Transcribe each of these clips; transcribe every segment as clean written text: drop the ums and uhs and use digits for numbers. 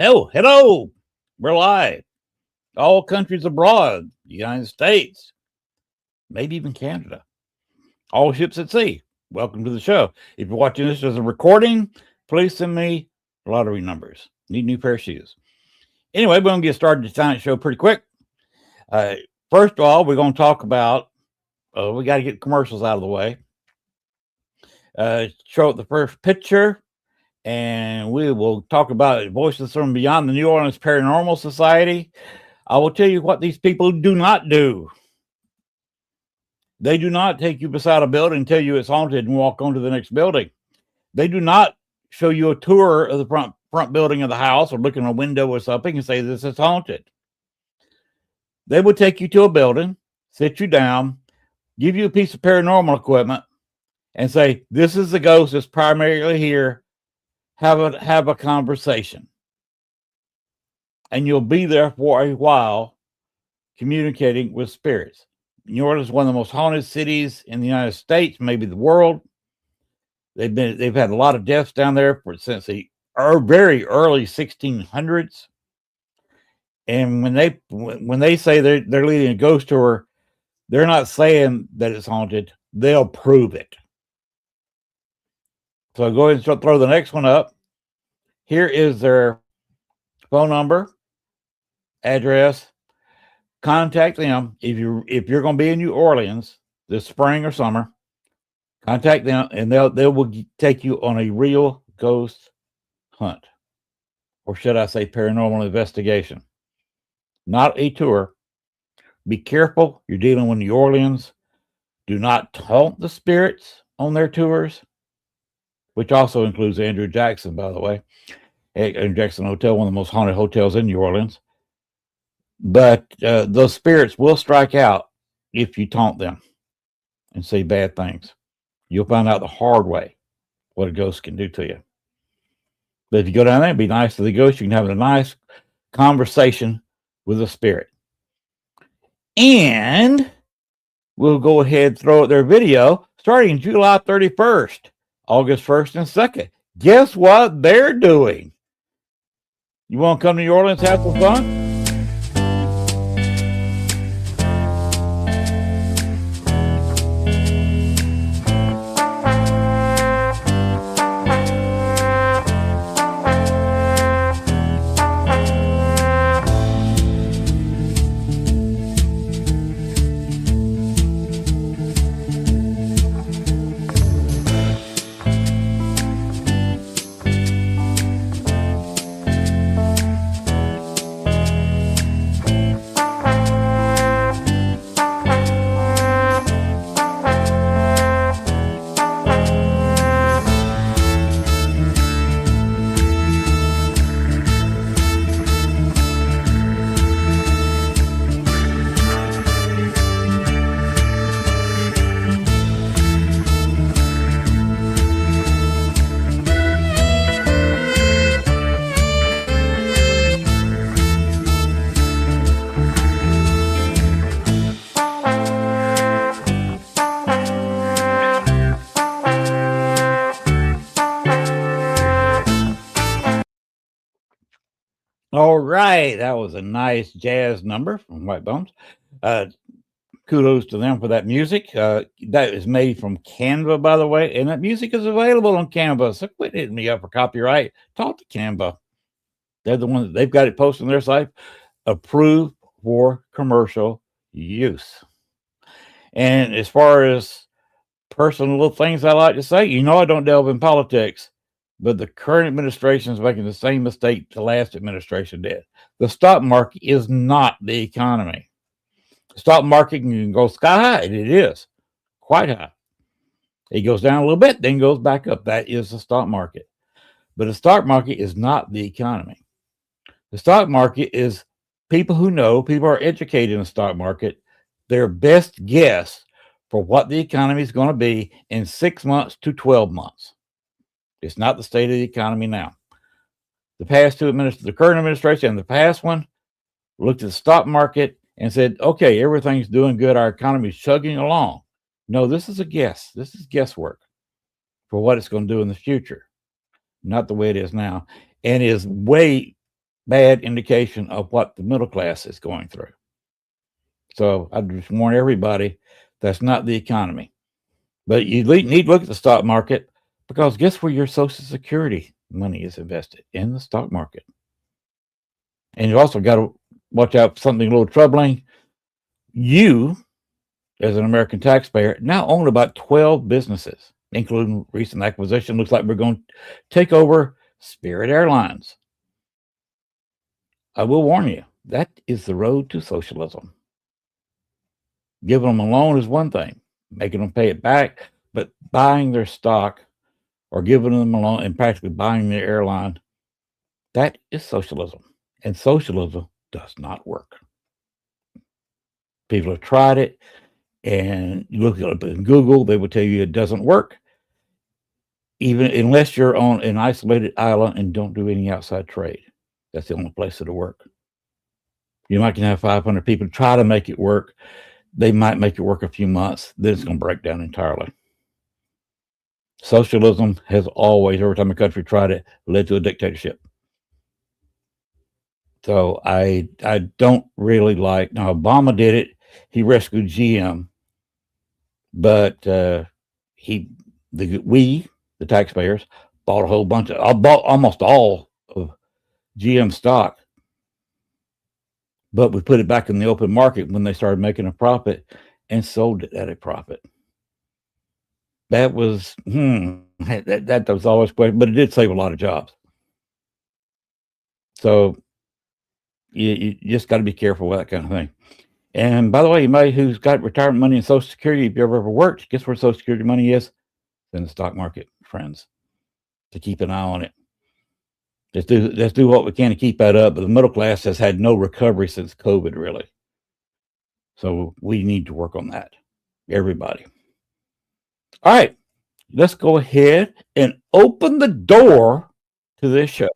Hello. We're live. All countries abroad, the United States, maybe even Canada. All ships at sea. Welcome to the show. If you're watching this as a recording, please send me lottery numbers. Need a new pair of shoes. Anyway, we're going to get started tonight's show pretty quick. First of all, we're going to talk about, we got to get commercials out of the way. Show the first picture, and we will talk about voices from beyond the New Orleans Paranormal Society. I will tell you what these people do not do. They do not take you beside a building and tell you it's haunted and walk on to the next building. They do not show you a tour of the front building of the house or look in a window or something and say this is haunted. They would take you to a building, sit you down, give you a piece of paranormal equipment, and say, this is the ghost that's primarily here. Have a conversation. And you'll be there for a while communicating with spirits. New Orleans is one of the most haunted cities in the United States, maybe the world. They've had a lot of deaths down there since the very early 1600s. And when they say they're leading a ghost tour, they're not saying that it's haunted. They'll prove it. So go ahead and throw the next one up. Here is their phone number, address. Contact them if you're going to be in New Orleans this spring or summer. Contact them, and they will take you on a real ghost hunt, or should I say, paranormal investigation. Not a tour. Be careful. You're dealing with New Orleans. Do not taunt the spirits on their tours, which also includes Andrew Jackson, by the way. Andrew Jackson Hotel, one of the most haunted hotels in New Orleans. But those spirits will strike out if you taunt them and say bad things. You'll find out the hard way what a ghost can do to you. But if you go down there and be nice to the ghost, you can have a nice conversation with a spirit. And we'll go ahead and throw out their video starting July 31st, August 1st and 2nd. Guess what they're doing? You want to come to New Orleans, have some fun? All right, that was a nice jazz number from White Bones. Kudos to them for that music. That is made from Canva, by the way, and that music is available on Canva. So quit hitting me up for copyright. Talk to Canva. They're the ones, they've got it posted on their site, approved for commercial use. And as far as personal little things I like to say, I don't delve in politics. But the current administration is making the same mistake the last administration did. The stock market is not the economy. The stock market can go sky high, and it is quite high. It goes down a little bit, then goes back up. That is the stock market. But the stock market is not the economy. The stock market is people who are educated in the stock market, their best guess for what the economy is going to be in 6 months to 12 months. It's not the state of the economy now. The current administration and the past one looked at the stock market and said, okay, everything's doing good. Our economy is chugging along. No, this is a guess. This is guesswork for what it's going to do in the future, not the way it is now. And is way bad indication of what the middle class is going through. So I just warn everybody that's not the economy. But you need to look at the stock market, because guess where your Social Security money is invested? In the stock market. And you also got to watch out for something a little troubling. You, as an American taxpayer, now own about 12 businesses, including recent acquisition. Looks like we're going to take over Spirit Airlines. I will warn you, that is the road to socialism. Giving them a loan is one thing, making them pay it back, but buying their stock or giving them a loan and practically buying their airline, that is socialism. And socialism does not work. People have tried it, and you look it up in Google, they will tell you it doesn't work, even unless you're on an isolated island and don't do any outside trade. That's the only place it'll work. You might can have 500 people try to make it work. They might make it work a few months, then it's going to break down entirely. Socialism has always, every time a country tried it, led to a dictatorship. So I don't really like. Now Obama did it. He rescued GM, but we, the taxpayers, bought a whole bunch of. I bought almost all of GM stock, but we put it back in the open market when they started making a profit and sold it at a profit. That was that was always question, but it did save a lot of jobs. So you just got to be careful with that kind of thing. And by the way, anybody who's got retirement money and Social Security, if you ever worked, guess where Social Security money is? In the stock market, friends. To keep an eye on it. Let's do what we can to keep that up. But the middle class has had no recovery since COVID, really. So we need to work on that. Everybody. All right. Let's go ahead and open the door to this show.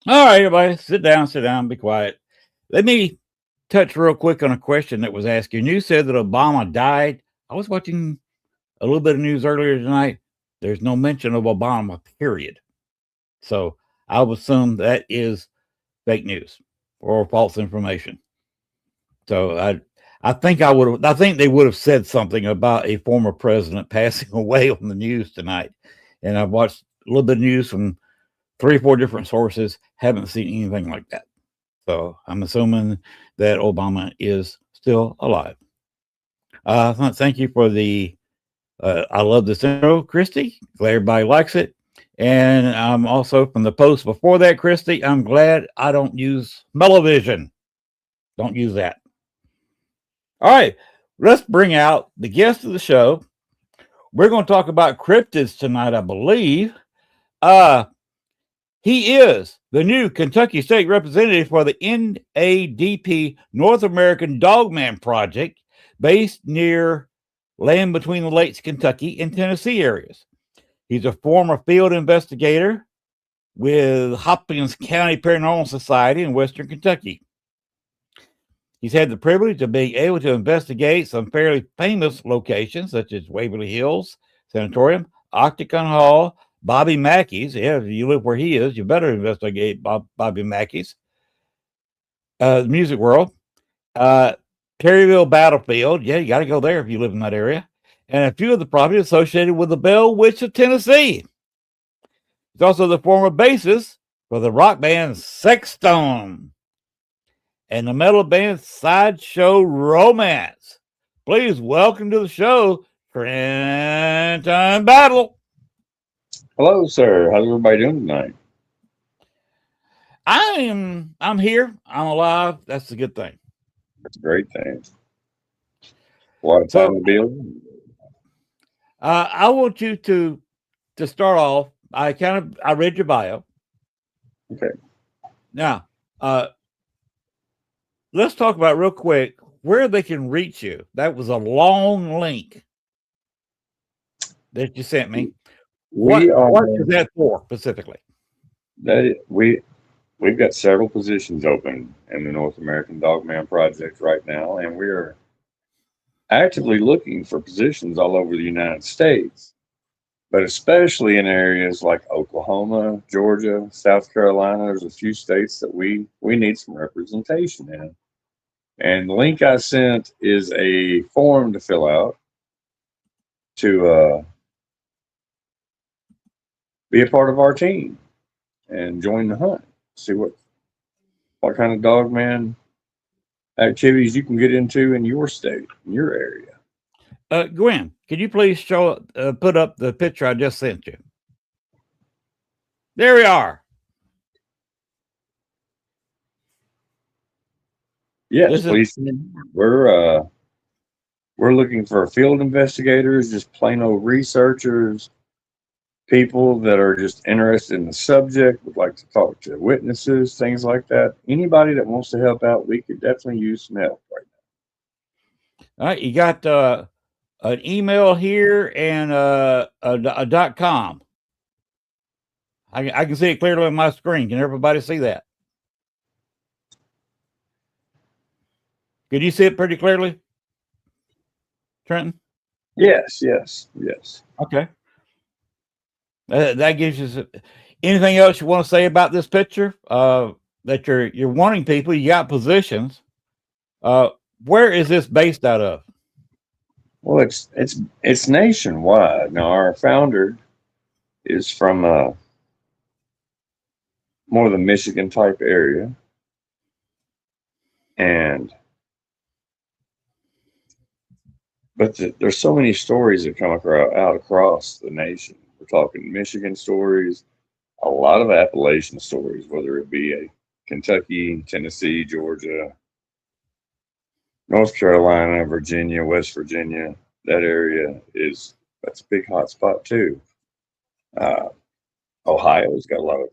All right, everybody, sit down, be quiet. Let me touch real quick on a question that was asked. You said that Obama died. I was watching a little bit of news earlier tonight. There's no mention of Obama, period. So I would assume that is fake news or false information. So I think they would have said something about a former president passing away on the news tonight. And I've watched a little bit of news from 3 or 4 different sources, haven't seen anything like that. So I'm assuming that Obama is still alive. Thank you for the, I love this intro, Christy. Glad everybody likes it. And I'm also from the post before that, Christy, I'm glad I don't use Mellovision. Don't use that. All right, let's bring out the guest of the show. We're going to talk about cryptids tonight, I believe. He is the new Kentucky State Representative for the NADP North American Dogman Project, based near land between the Lakes, Kentucky and Tennessee areas. He's a former field investigator with Hopkins County Paranormal Society in Western Kentucky. He's had the privilege of being able to investigate some fairly famous locations, such as Waverly Hills Sanatorium, Octagon Hall, Bobby Mackey's. Yeah, if you live where he is, you better investigate Bobby Mackey's. The Music World, Terryville Battlefield. Yeah, you got to go there if you live in that area. And a few of the properties associated with the Bell Witch of Tennessee. He's also the former bassist for the rock band Sexstone and the metal band Sideshow Romance. Please welcome to the show, Trenton Battle. Hello, sir. How's everybody doing tonight? I'm here. I'm alive. That's a good thing. That's a great thing. What a time to be alive. I want you to start off. I read your bio. Okay. Now, let's talk about real quick where they can reach you. That was a long link that you sent me. What is that for specifically? We've got several positions open in the North American Dogman Project right now, and we're actively looking for positions all over the United States, but especially in areas like Oklahoma, Georgia, South Carolina. There's a few states that we need some representation in. And the link I sent is a form to fill out to be a part of our team and join the hunt. See what kind of dogman activities you can get into in your state, in your area. Gwen, could you please put up the picture I just sent you? There we are. Yes, please. We're looking for field investigators, just plain old researchers, people that are just interested in the subject, would like to talk to witnesses, things like that. Anybody that wants to help out, we could definitely use some help right now. All right, you got an email here and a .com. I can see it clearly on my screen. Can everybody see that? Could you see it pretty clearly, Trenton? Yes. Okay. That gives you anything else you want to say about this picture? That you're wanting people. You got positions. Where is this based out of? Well, it's nationwide. Now, our founder is from more of the Michigan type area, but there's so many stories that come out across the nation. We're talking Michigan stories, a lot of Appalachian stories, whether it be a Kentucky, Tennessee, Georgia, North Carolina, Virginia, West Virginia. That area that's a big hot spot too. Ohio's got a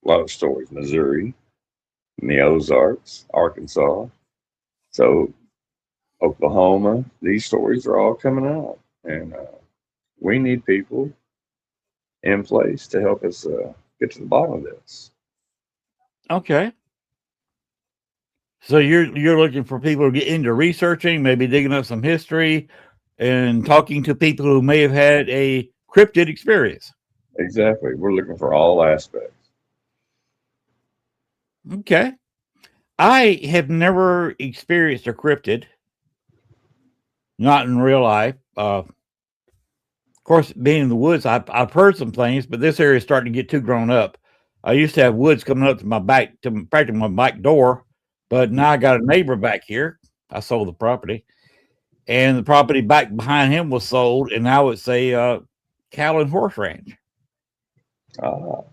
lot of stories. Missouri, and the Ozarks, Arkansas. So Oklahoma, these stories are all coming out, and we need people in place to help us get to the bottom of this. Okay. So you're looking for people to get into researching, maybe digging up some history, and talking to people who may have had a cryptid experience. Exactly. We're looking for all aspects. Okay. I have never experienced a cryptid. Not in real life. Of course, being in the woods, I've heard some things, but this area is starting to get too grown up. I used to have woods coming up to my back, practically my back door, but now I got a neighbor back here. I sold the property, and the property back behind him was sold, and now it's a cattle and horse ranch. So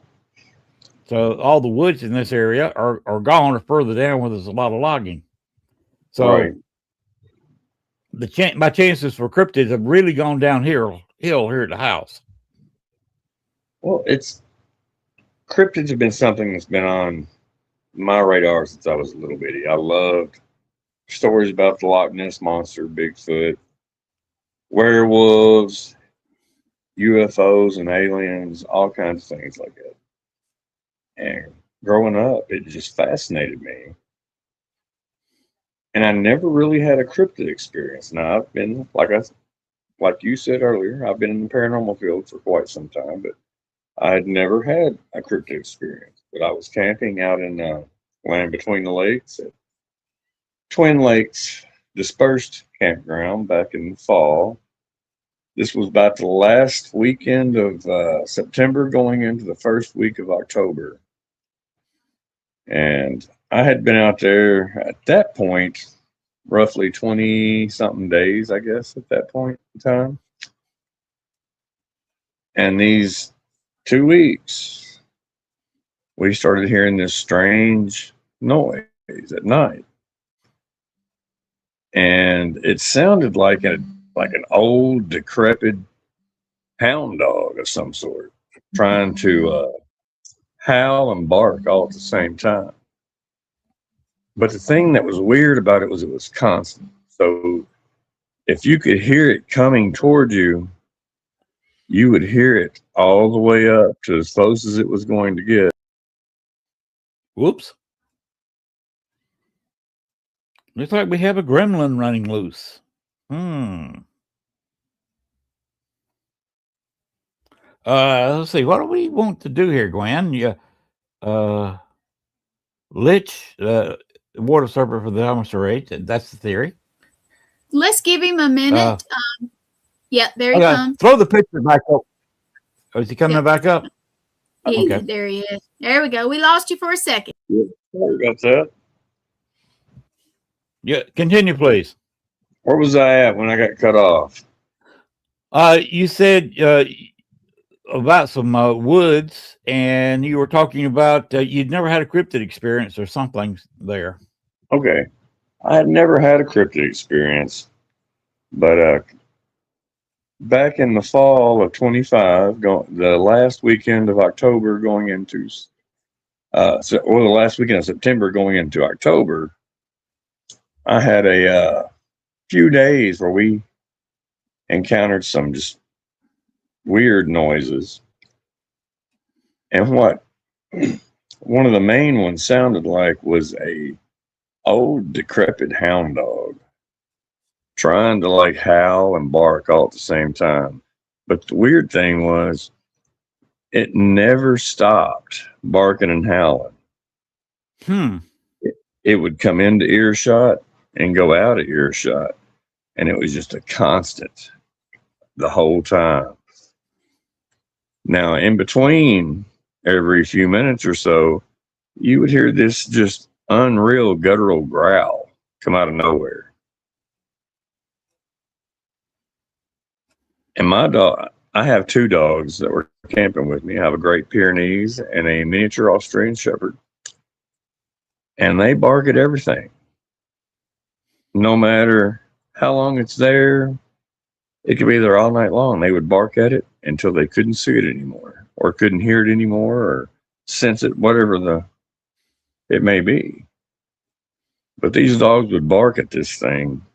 all the woods in this area are gone or further down where there's a lot of logging. So right. My chances for cryptids have really gone downhill here at the house. Well, cryptids have been something that's been on my radar since I was a little bitty. I loved stories about the Loch Ness Monster, Bigfoot, werewolves, UFOs and aliens, all kinds of things like that. And growing up, it just fascinated me. And I never really had a cryptid experience. Now I've been like you said earlier, I've been in the paranormal field for quite some time, but I had never had a cryptid experience. But I was camping out in land between the lakes at Twin Lakes Dispersed Campground back in the fall. This was about the last weekend of September, going into the first week of October. And I had been out there at that point, roughly 20 something days, I guess, at that point in time. And these 2 weeks, we started hearing this strange noise at night. And it sounded like an old, decrepit hound dog of some sort, trying to howl and bark all at the same time. But the thing that was weird about it was constant. So if you could hear it coming toward you, you would hear it all the way up to as close as it was going to get. Whoops. Looks like we have a gremlin running loose. Let's see. What do we want to do here, Gwen? Lich, water serpent for the Thaumaturate. That's the theory. Let's give him a minute. Yeah, there he comes. Throw the picture back up. Oh, is he coming back up? Okay. There he is. There we go. We lost you for a second. Yeah, sorry about that. Yeah, continue, please. Where was I at when I got cut off? You said about some woods, and you were talking about you'd never had a cryptid experience or something there. Okay. I had never had a cryptid experience, but back in the fall of 25, the last weekend of October going into, or the last weekend of September going into October, I had a few days where we encountered some just weird noises. And what one of the main ones sounded like was a old decrepit hound dog trying to like howl and bark all at the same time. But the weird thing was it never stopped barking and howling. It would come into earshot and go out of earshot, and it was just a constant the whole time. Now, in between every few minutes or so, you would hear this just unreal guttural growl come out of nowhere. And my dog, I have two dogs that were camping with me. I have a Great Pyrenees and a miniature Australian Shepherd. And they bark at everything. No matter how long it's there, it could be there all night long. They would bark at it until they couldn't see it anymore, or couldn't hear it anymore, or sense it, whatever it may be. But these dogs would bark at this thing.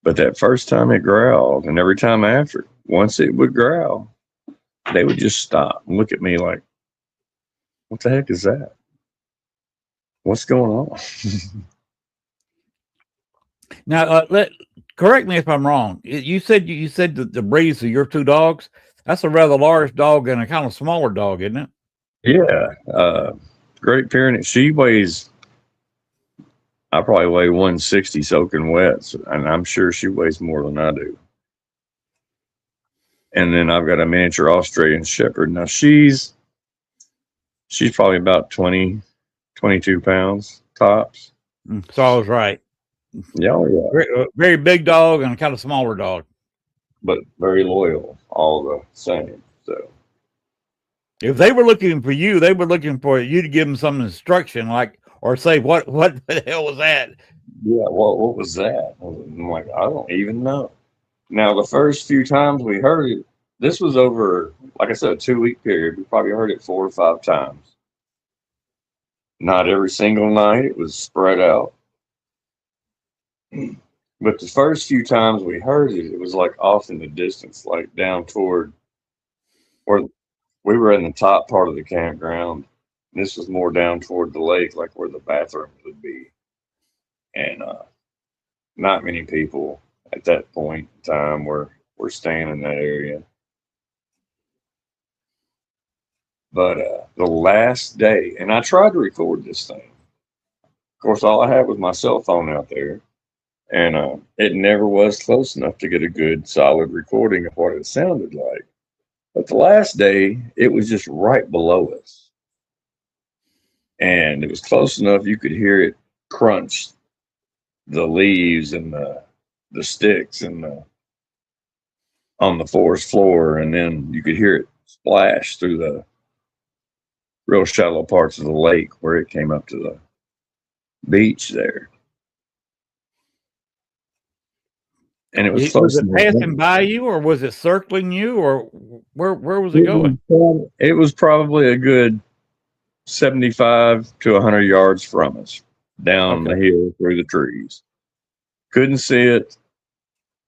But that first time it growled, and every time after, once it would growl, they would just stop and look at me like, what the heck is that? What's going on? Now, correct me if I'm wrong. You said that the breeds of your two dogs, that's a rather large dog and a kind of smaller dog, isn't it? Yeah. Great Pyrenees. She weighs, I probably weigh 160 soaking wet, and I'm sure she weighs more than I do. And then I've got a miniature Australian Shepherd. Now she's probably about 20, 22 pounds tops. So I was right. Yeah, yeah. Very big dog and a kind of smaller dog, but very loyal, all the same. So if they were looking for you, they were looking for you to give them some instruction, like, or say, what the hell was that? Yeah, what was that? I'm like, I don't even know. Now, the first few times we heard it, this was over, like I said, a 2-week period. We probably heard it 4 or 5 times. Not every single night. It was spread out. But the first few times we heard it, it was like off in the distance, like down toward where we were in the top part of the campground. This was more down toward the lake, like where the bathrooms would be, and not many people at that point in time were staying in that area. But the last day, and I tried to record this thing. Of course, all I had was my cell phone out there, and it never was close enough to get a good, solid recording of what it sounded like. But the last day, it was just right below us, and it was close enough you could hear it crunch the leaves and the sticks and on the forest floor, and then you could hear it splash through the real shallow parts of the lake where it came up to the beach there. And it was close. Was it passing by you, or was it circling you, or where was it going? It was probably a good 75 to 100 yards from us, down the hill through the trees. Couldn't see it.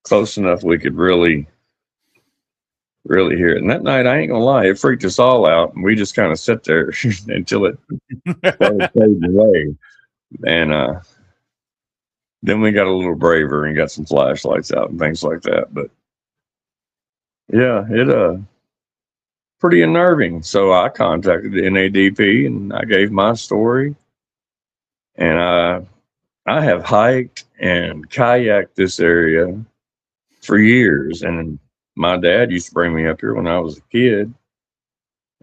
Close enough we could really hear it. And that night, I ain't gonna lie, it freaked us all out, and we just kind of sat there until it started fading away. And then we got a little braver and got some flashlights out and things like that. But yeah, it pretty unnerving. So I contacted the NADP and I gave my story. And I have hiked and kayaked this area for years. And my dad used to bring me up here when I was a kid.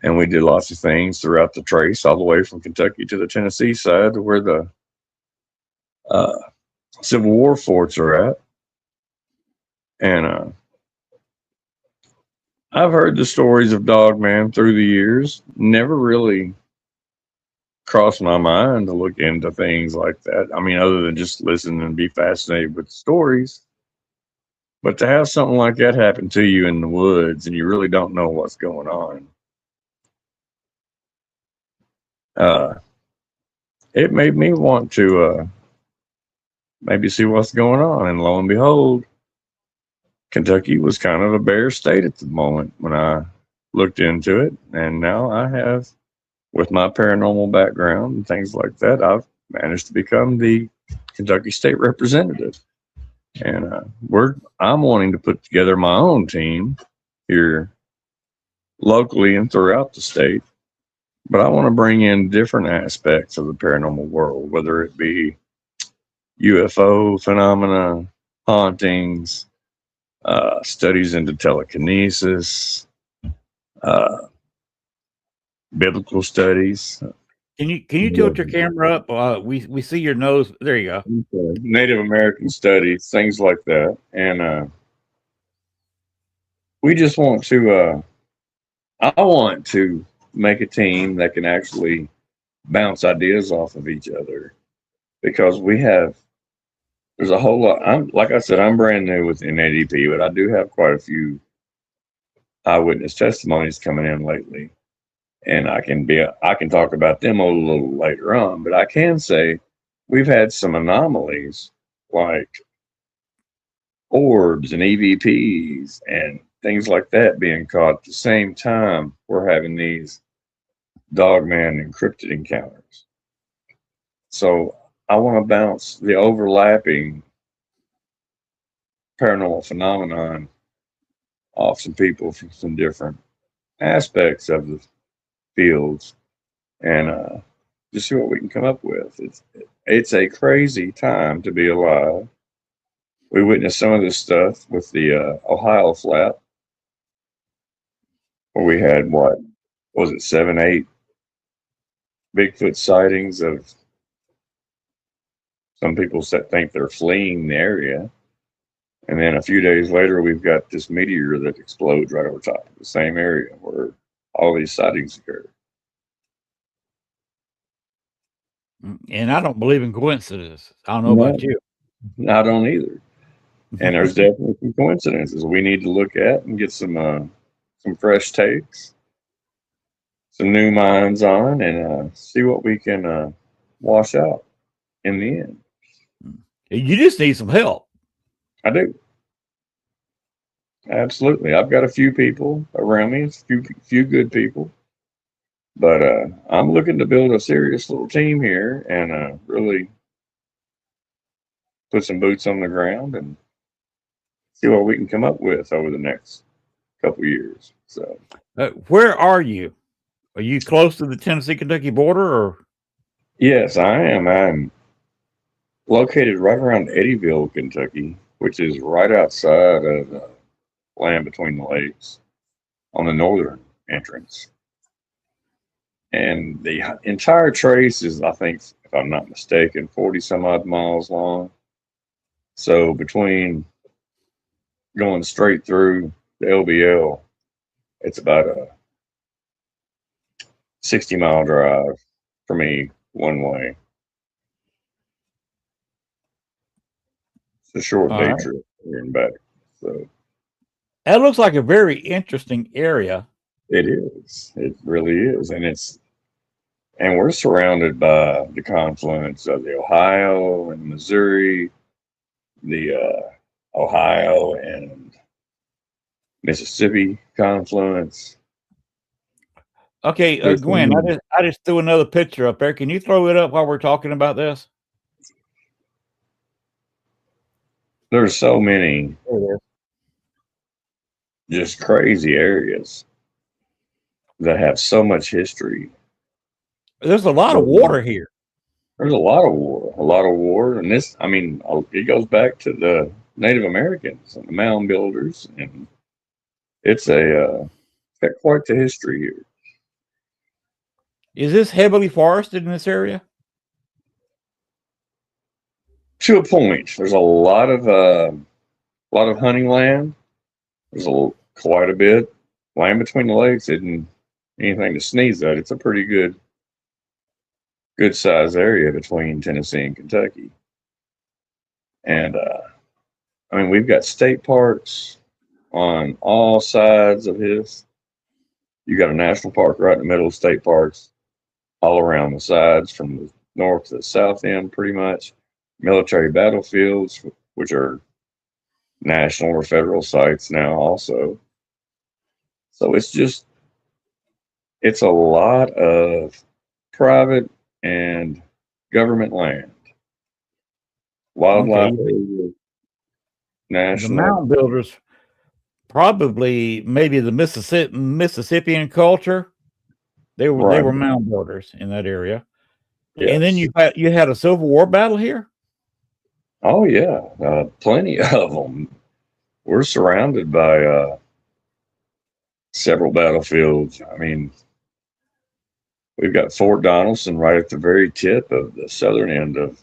And we did lots of things throughout the trace, all the way from Kentucky to the Tennessee side, to where the Civil War forts are at. And I've heard the stories of Dogman through the years. Never really crossed my mind to look into things like that. I mean, other than just listen and be fascinated with stories. But to have something like that happen to you in the woods and you really don't know what's going on, it made me want to maybe see what's going on. And lo and behold, Kentucky was kind of a bare state at the moment when I looked into it. And now I have, with my paranormal background and things like that, I've managed to become the Kentucky State Representative. And I'm wanting to put together my own team here locally and throughout the state. But I want to bring in different aspects of the paranormal world, whether it be UFO phenomena, hauntings, studies into telekinesis, biblical studies. Can you tilt your camera up? We see your nose. There you go. Native American studies, things like that. And we just want to, I want to make a team that can actually bounce ideas off of each other, because there's a whole lot. Like I said, I'm brand new with NADP, but I do have quite a few eyewitness testimonies coming in lately. And I can talk about them a little later on, but I can say we've had some anomalies like orbs and EVPs and things like that being caught at the same time we're having these Dogman encrypted encounters. So I want to bounce the overlapping paranormal phenomenon off some people from some different aspects of the fields, and just see what we can come up with. It's a crazy time to be alive. We witnessed some of this stuff with the Ohio Flat, where we had, what was it, 7, 8 Bigfoot sightings of some people that think they're fleeing the area. And then a few days later, we've got this meteor that explodes right over top of the same area where all these sightings occur. And I don't believe in coincidences. I don't know about you. I don't either. And there's definitely some coincidences we need to look at and get some fresh takes, some new minds on, and see what we can wash out in the end. You just need some help. I do. Absolutely. I've got a few people around me, a few good people, but I'm looking to build a serious little team here and really put some boots on the ground and see what we can come up with over the next couple years. So, where are you? Are you close to the Tennessee-Kentucky border, or? yes, I am. I'm located right around Eddyville, Kentucky, which is right outside of Land Between the Lakes on the northern entrance. And the entire trace is, I think, if I'm not mistaken, 40 some odd miles long. So between going straight through the LBL, it's about a 60-mile drive for me one way. It's a short All day right. trip here and back. So That looks like a very interesting area. it is. It really is. And we're surrounded by the confluence of the Ohio and Missouri, the Ohio and Mississippi confluence. Okay, There's so Gwen, many. I just threw another picture up there. Can you throw it up while we're talking about this? There's so many There it is. just crazy areas that have so much history. There's a lot of water here. There's a lot of war, and this, I mean, it goes back to the Native Americans and the mound builders, and it's got quite the history here. Is this heavily forested in this area? To a point, there's a lot of hunting land. There's quite a bit. Land Between the Lakes isn't anything to sneeze at. It's a pretty good size area between Tennessee and Kentucky. And I mean, we've got state parks on all sides of this. You got a national park right in the middle of state parks, all around the sides from the north to the south end, pretty much. Military battlefields, which are national or federal sites now, also. So it's a lot of private and government land. Wildlife Okay. area, The national. mound builders, probably maybe the Mississippian culture. They Right. were mound builders in that area. Yes. And then you had a Civil War battle here. Oh yeah, plenty of them. We're surrounded by several battlefields. I mean, we've got Fort Donelson right at the very tip of the southern end of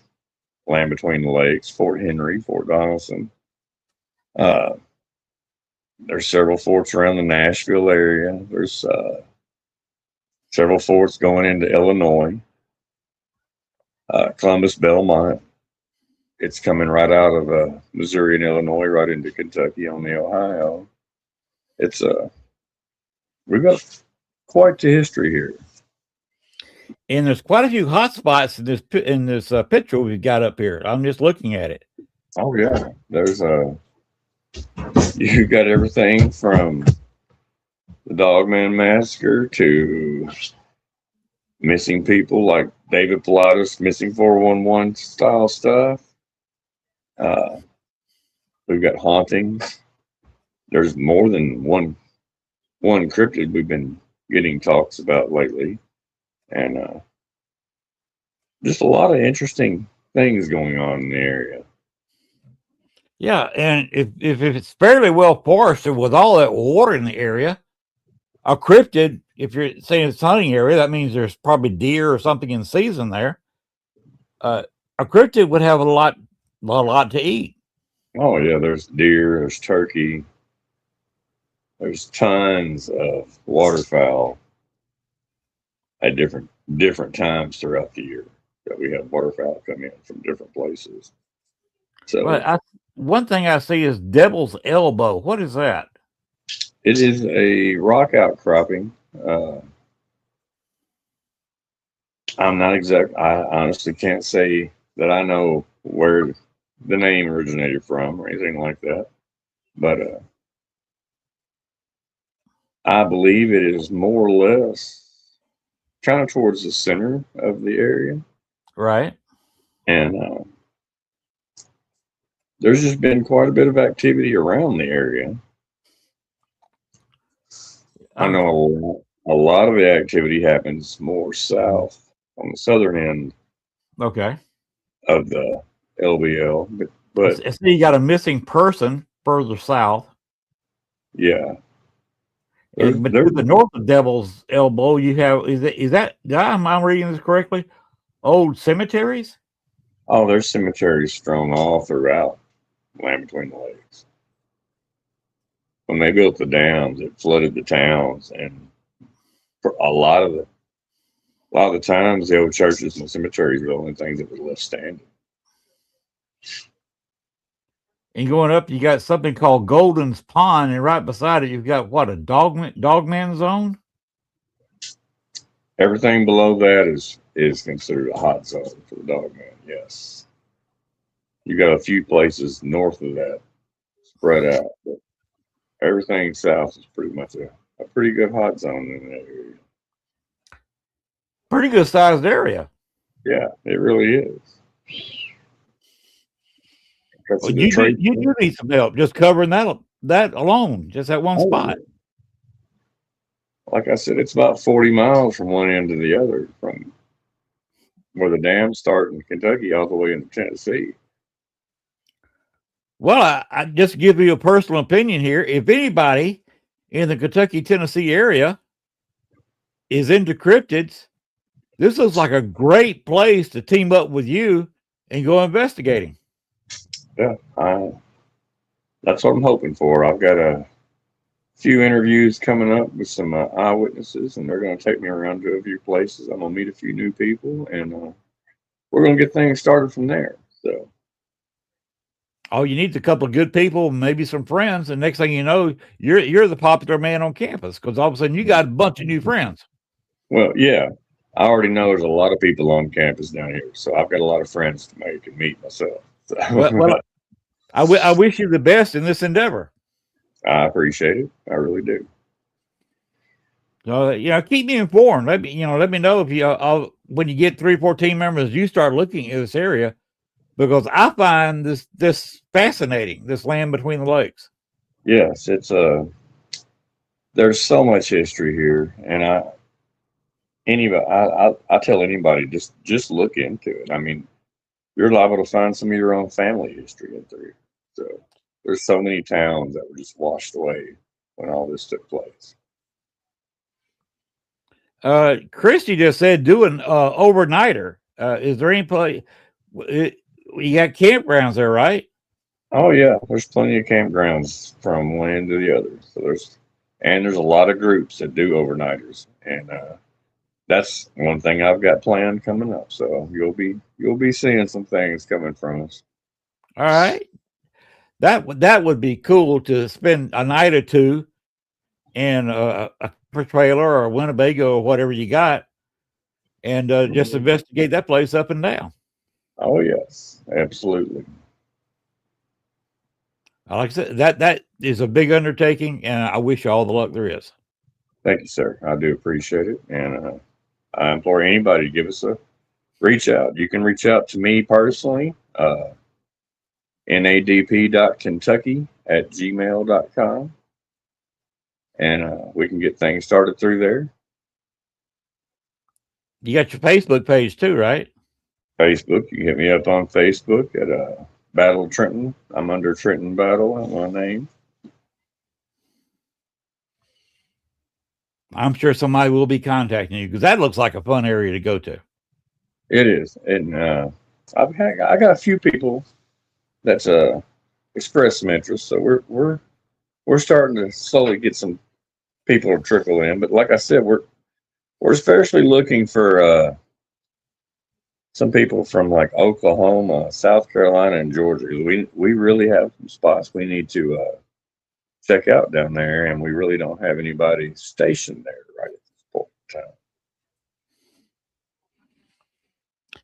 Land Between the Lakes. Fort Henry, Fort Donelson. There's several forts around the Nashville area. There's several forts going into Illinois. Columbus, Belmont. It's coming right out of Missouri and Illinois, right into Kentucky on the Ohio. It's we've got quite the history here, and there's quite a few hot spots in this picture we've got up here. I'm just looking at it. Oh yeah, there's you got everything from the Dogman Massacre to missing people like David Pilatus, missing 411 style stuff. We've got hauntings. There's more than one cryptid we've been getting talks about lately, and just a lot of interesting things going on in the area. Yeah, and if it's fairly well forested with all that water in the area, a cryptid, if you're saying it's a hunting area, that means there's probably deer or something in season there. A cryptid would have a lot to eat. Oh yeah, there's deer, there's turkey, there's tons of waterfowl at different times throughout the year that we have waterfowl come in from different places. So, but one thing I see is Devil's Elbow. What is that? it is a rock outcropping. I'm not exact. I honestly can't say that I know where the name originated from or anything like that. But I believe it is more or less kind of towards the center of the area. Right. And there's just been quite a bit of activity around the area. I know a lot of the activity happens more south on the southern end Okay. of the LBL, but So you got a missing person further south. yeah. But to the north of Devil's Elbow, you have is that am I reading this correctly? Old cemeteries? Oh, there's cemeteries strewn all throughout Land Between the Lakes. When they built the dams, it flooded the towns, and for a lot of the times, the old churches and cemeteries were the only things that were left standing. And going up, you got something called Golden's Pond, and right beside it, you've got what, a dogman zone? Everything below that is considered a hot zone for the dogman. Yes, you got a few places north of that spread out, but everything south is pretty much a pretty good hot zone in that area. Pretty good sized area. Yeah, it really is. Well, you do need some help just covering that alone, just that one spot. Like I said, it's about 40 miles from one end to the other, from where the dams start in Kentucky all the way into Tennessee. Well, I just give you a personal opinion here. If anybody in the Kentucky-Tennessee area is into cryptids, this looks like a great place to team up with you and go investigating. Yeah, that's what I'm hoping for. I've got a few interviews coming up with some eyewitnesses, and they're going to take me around to a few places. I'm going to meet a few new people, and we're going to get things started from there. So, you need a couple of good people, maybe some friends, and next thing you know, you're the popular man on campus because all of a sudden you got a bunch of new friends. Well, yeah, I already know there's a lot of people on campus down here, so I've got a lot of friends to make and meet myself. So. Well, I wish you the best in this endeavor. I appreciate it. I really do. So, keep me informed. Let me know if you when you get 3 or 4 team members, you start looking at this area, because I find this fascinating. This land between the lakes. Yes, it's there's so much history here, and I tell anybody just look into it. I mean, you're liable to find some of your own family history in there. So there's so many towns that were just washed away when all this took place. Christy just said do an overnighter. Is there any place? You got campgrounds there, right? Oh yeah, there's plenty of campgrounds from one end to the other. So there's a lot of groups that do overnighters, and that's one thing I've got planned coming up. So you'll be seeing some things coming from us. All right, that would be cool to spend a night or two in a trailer or a Winnebago or whatever you got, and just investigate that place up and down. Oh yes, absolutely. Like I said, that is a big undertaking, and I wish you all the luck there is. Thank you, sir. I do appreciate it, and I implore anybody to give us a reach out. You can reach out to me personally, nadp.kentucky@gmail.com, and we can get things started through there. You got your Facebook page too, right? Facebook, you can hit me up on Facebook at Battle Trenton. I'm under Trenton Battle at my name. I'm sure somebody will be contacting you because that looks like a fun area to go to. It is, and I got a few people that's expressed some interest, so we're starting to slowly get some people to trickle in. But like I said, we're especially looking for some people from like Oklahoma, South Carolina, and Georgia. We really have some spots we need to check out down there, and we really don't have anybody stationed there right at this point in time.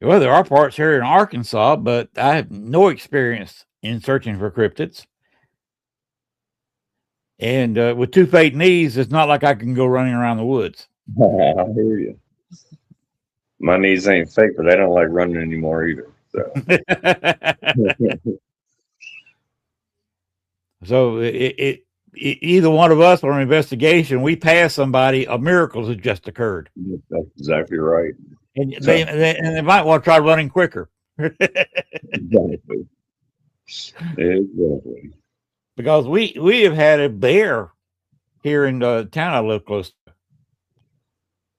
Well, there are parts here in Arkansas, but I have no experience in searching for cryptids. And with 2 fake knees, it's not like I can go running around the woods. I hear you. My knees ain't fake, but they don't like running anymore either. So, So either one of us or an investigation, we pass somebody, a miracle has just occurred. that's exactly right. And they might want to try running quicker. Exactly. Exactly. Because we have had a bear here in the town I live close to.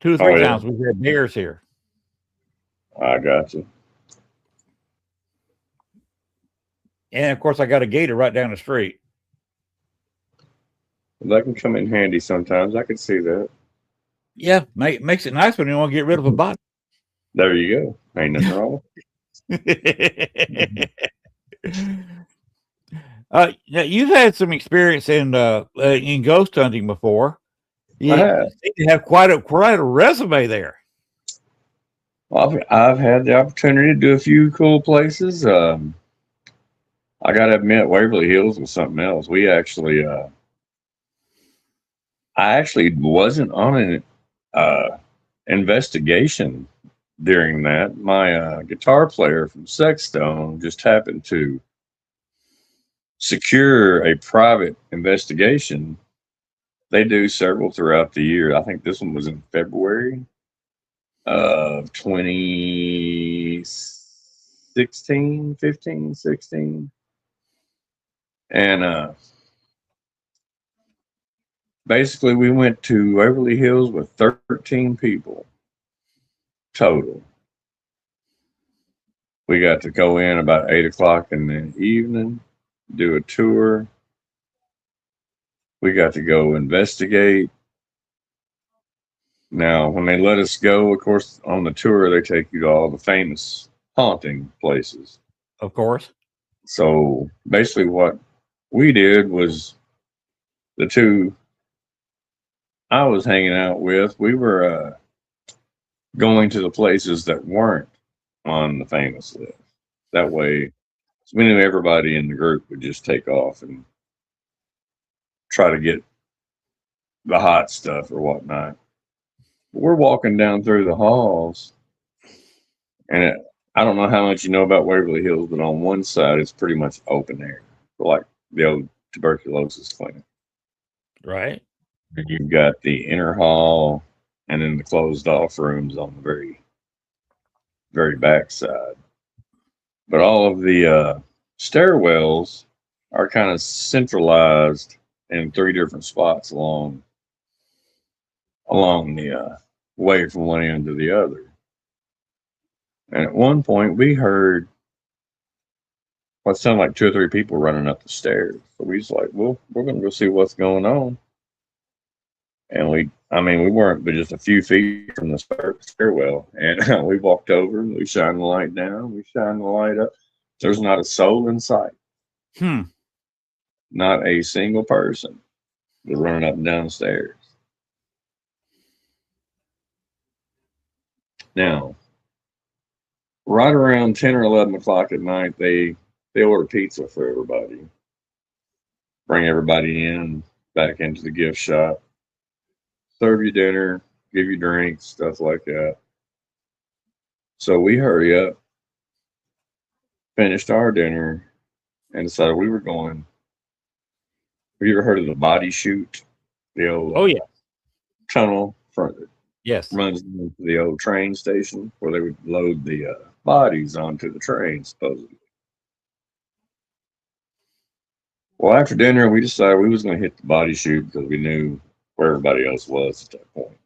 2 or 3 times we've had bears here. I got you. And of course, I got a gator right down the street. That can come in handy sometimes. I can see that. Yeah, makes it nice when you want to get rid of a body. There you go. Ain't nothing wrong. Now you've had some experience in ghost hunting before. You seem to have quite a resume there. Well, I've had the opportunity to do a few cool places. I got to admit, Waverly Hills was something else. We actually, I actually wasn't on an investigation during that. My guitar player from Sexstone just happened to secure a private investigation. They do several throughout the year. I think this one was in February of 2016, 15, 16. And basically, we went to Waverly Hills with 13 people total. We got to go in about 8 o'clock in the evening, do a tour. We got to go investigate. Now, when they let us go, of course, on the tour, they take you to all the famous haunting places. Of course. So basically, what we did was the two I was hanging out with, we were going to the places that weren't on the famous list. That way, we knew everybody in the group would just take off and try to get the hot stuff or whatnot. We're walking down through the halls, and I don't know how much you know about Waverly Hills, but on one side, it's pretty much open air, like the old tuberculosis clinic. Right. And you've got the inner hall and then the closed off rooms on the very back side. But all of the stairwells are kind of centralized in 3 different spots along the way from one end to the other. And at one point, we heard what sounded like 2 or 3 people running up the stairs. So we was like, well, we're going to go see what's going on. And we weren't but just a few feet from the stairwell. And we walked over, we shined the light down, we shined the light up. There's not a soul in sight. Not a single person was running up and down the stairs. Now, right around 10 or 11 o'clock at night, they order pizza for everybody. Bring everybody back into the gift shop. Serve you dinner, give you drinks, stuff like that. So we hurry up, finished our dinner, and decided we were going. Have you ever heard of the body chute? The old tunnel front that runs into the old train station where they would load the bodies onto the train, supposedly. Well, after dinner, we decided we was going to hit the body chute because we knew where everybody else was at that point.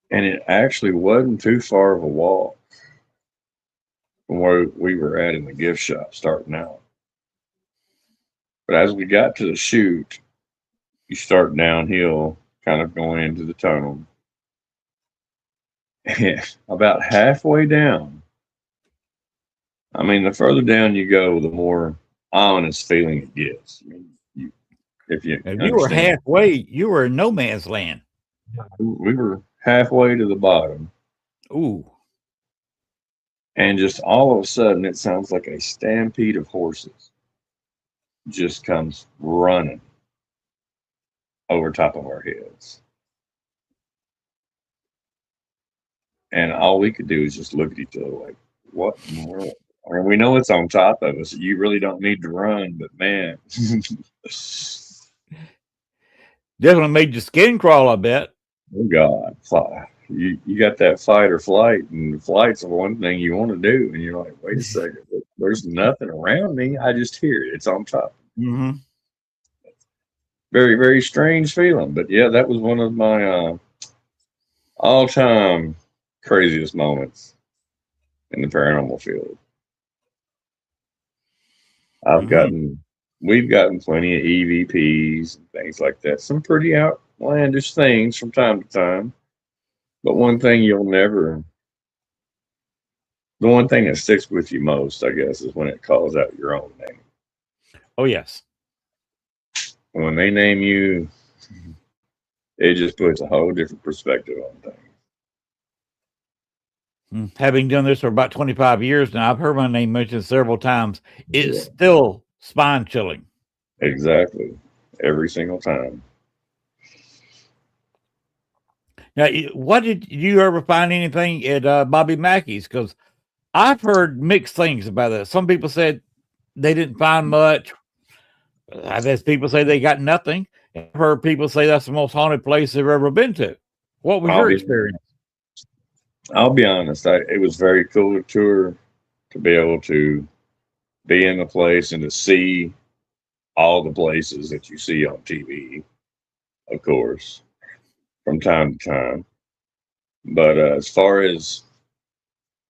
And it actually wasn't too far of a walk from where we were at in the gift shop starting out. But as we got to the chute, you start downhill, kind of going into the tunnel. And about halfway down, the further down you go, the more ominous feeling it gets. If you were halfway, you were in no man's land. We were halfway to the bottom. Ooh. And just all of a sudden, it sounds like a stampede of horses. just comes running over top of our heads. And all we could do is just look at each other like, what in the world? I mean, we know it's on top of us. You really don't need to run, but man. Definitely made your skin crawl, I bet. Oh God, you got that fight or flight, and flight's the one thing you want to do, and you're like, wait a second, there's nothing around me. I just hear it. It's on top. Mm-hmm. Very, very strange feeling. But yeah, that was one of my all-time craziest moments in the paranormal field. We've gotten plenty of EVPs and things like that. Some pretty outlandish things from time to time. But the one thing that sticks with you most, I guess, is when it calls out your own name. Oh, yes. When they name you, it just puts a whole different perspective on things. Having done this for about 25 years now, I've heard my name mentioned several times. It's still spine chilling. Exactly. Every single time. Now, what did you ever find anything at Bobby Mackey's? Because I've heard mixed things about that. Some people said they didn't find much. I've had people say they got nothing. I've heard people say that's the most haunted place they've ever been to. What was your experience? I'll be honest. It was very cool to tour, to be able to be in the place and to see all the places that you see on TV, of course, from time to time. But as far as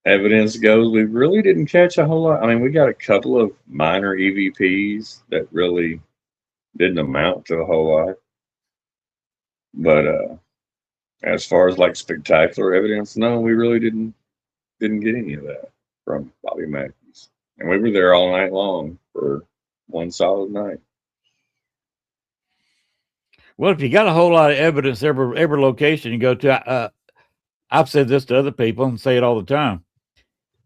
evidence goes, we really didn't catch a whole lot. I mean, we got a couple of minor EVPs that really didn't amount to a whole lot. But as far as like spectacular evidence, no, we really didn't get any of that from Bobby Mackey's. And we were there all night long for one solid night. Well, if you got a whole lot of evidence every location you go to, I've said this to other people and say it all the time.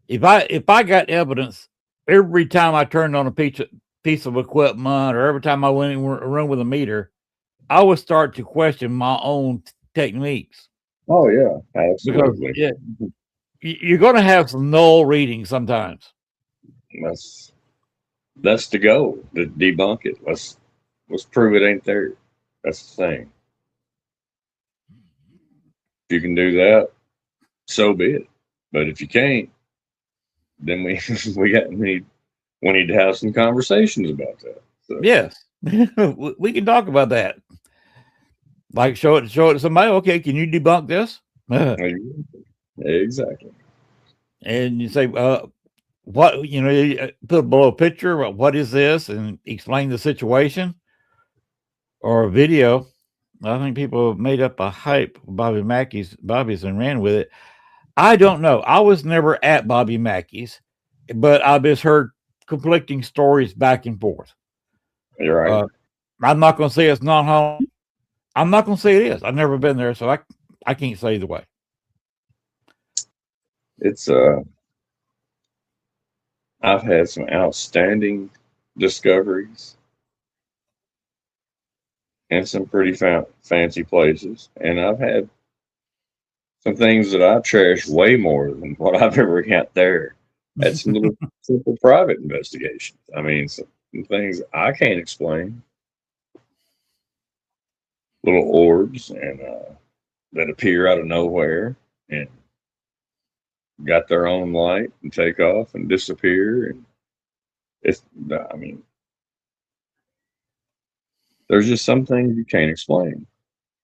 If I got evidence every time I turned on a piece of equipment, or every time I went in a room with a meter, I would start to question my own techniques. Oh yeah, absolutely. Because you're going to have some null readings sometimes. That's the goal, to debunk it. Let's prove it ain't there. That's the thing. If you can do that, so be it. But if you can't, then we need to have some conversations about that. So. Yes, we can talk about that. Like show it to somebody. Okay, can you debunk this? Exactly. And you say, what, you put below a picture. What is this? And explain the situation. Or a video. I think people made up a hype Bobby's and ran with it. I don't know. I was never at Bobby Mackey's, but I've just heard conflicting stories back and forth. You're right. I'm not going to say it's not haunted. I'm not going to say it is. I've never been there, so I can't say either way. It's I've had some outstanding discoveries in some pretty fancy places, and I've had some things that I cherish way more than what I've ever got there. Had some little simple private investigations. I mean, some things I can't explain. Little orbs and that appear out of nowhere and got their own light and take off and disappear. And there's just some things you can't explain.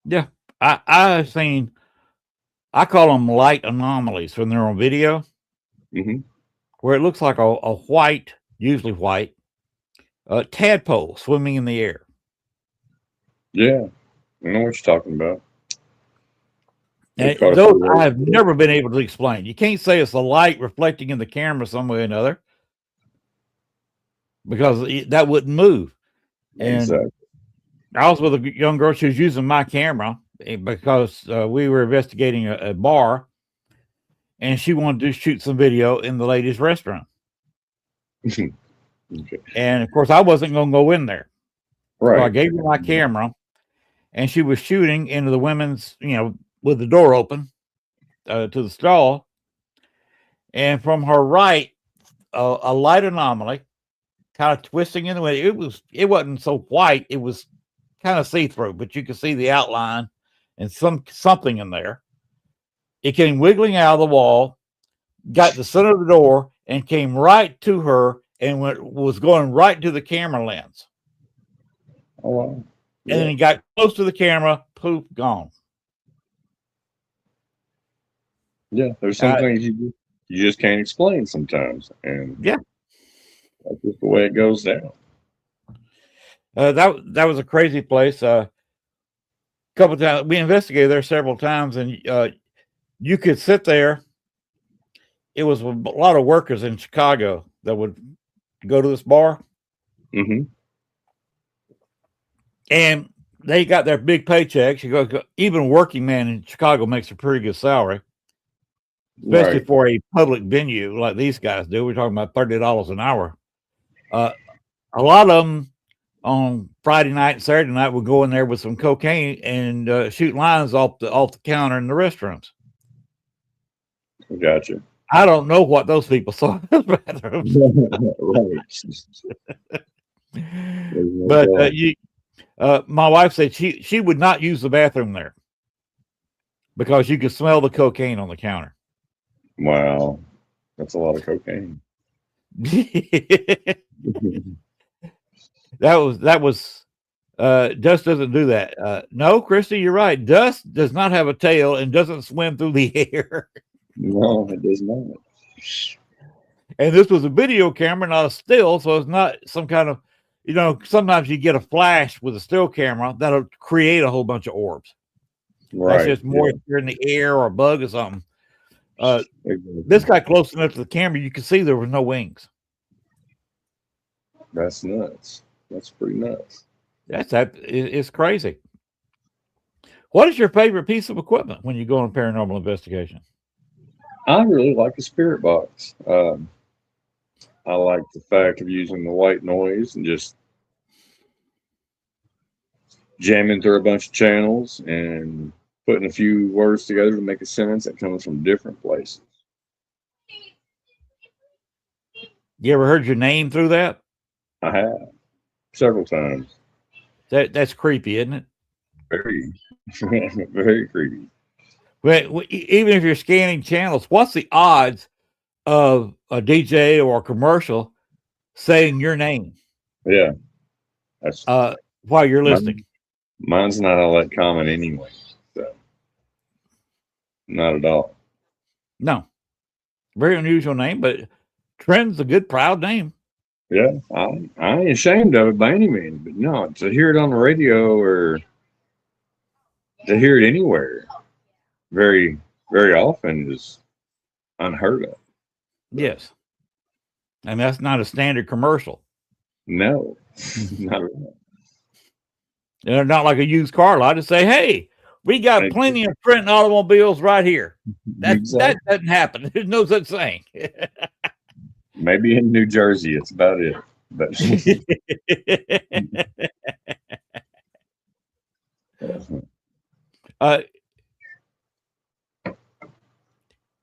Yeah, I've seen. I call them light anomalies when they're on video, where it looks like a white, usually white, tadpole swimming in the air. Yeah, I know what you're talking about. And those I have never been able to explain. You can't say it's the light reflecting in the camera some way or another, because that wouldn't move. And exactly. I was with a young girl. She was using my camera because we were investigating a bar, and she wanted to shoot some video in the ladies' restaurant. Okay. And of course, I wasn't going to go in there. Right. So I gave her my camera, and she was shooting into the women's, with the door open to the stall. And from her right, a light anomaly kind of twisting in the way. It wasn't so white. It was kind of see-through, but you could see the outline and something in there. It came wiggling out of the wall, got the center of the door, and came right to her and was going right to the camera lens. Oh, wow. Yeah. And then it got close to the camera, poof, gone. Yeah, there's some things you just can't explain sometimes, and yeah, that's just the way it goes down. That was a crazy place. Couple of times we investigated there several times, and you could sit there. It was a lot of workers in Chicago that would go to this bar, and they got their big paychecks. You go, even a working man in Chicago makes a pretty good salary, especially for a public venue like these guys do. We're talking about $30 an hour. A lot of them on Friday night and Saturday night would go in there with some cocaine and shoot lines off the counter in the restaurants. Gotcha. I don't know what those people saw in those bathrooms. But my wife said she would not use the bathroom there because you could smell the cocaine on the counter. Wow, that's a lot of cocaine. That was Dust doesn't do that. No, Christy, you're right. Dust does not have a tail and doesn't swim through the air. No, it does not. And this was a video camera, not a still, so it's not some kind of, sometimes you get a flash with a still camera that'll create a whole bunch of orbs. Right. That's just more if you're in the air or a bug or something. Exactly. This got close enough to the camera, you could see there was no wings. That's nuts. That's pretty nuts. It's crazy. What is your favorite piece of equipment when you go on a paranormal investigation? I really like the spirit box. I like the fact of using the white noise and just jamming through a bunch of channels and putting a few words together to make a sentence that comes from different places. You ever heard your name through that? I have several times. That's creepy, isn't it? Very, very creepy. But even if you're scanning channels, what's the odds of a DJ or a commercial saying your name? Yeah, that's while you're listening. Mine's not all that common anyway, so not at all. No, very unusual name, but Trenton's a good, proud name. Yeah, I ain't ashamed of it by any means, but no, to hear it on the radio or to hear it anywhere very, very often is unheard of. Yes. And that's not a standard commercial. No, not at all. They're not like a used car lot to say, hey, we got plenty of Trenton automobiles right here. That doesn't happen. There's no such thing. Maybe in New Jersey, it's about it. But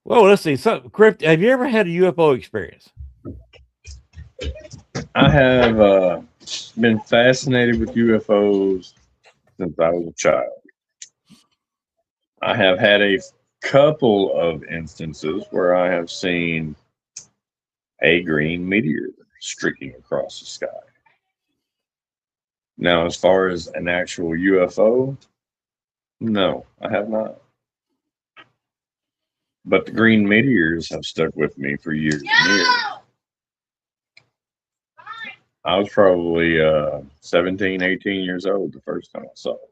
well, let's see. So, Crypt, have you ever had a UFO experience? I have been fascinated with UFOs since I was a child. I have had a couple of instances where I have seen a green meteor streaking across the sky. Now, as far as an actual UFO, no, I have not. But the green meteors have stuck with me for years and years. I was probably 17, 18 years old the first time I saw it.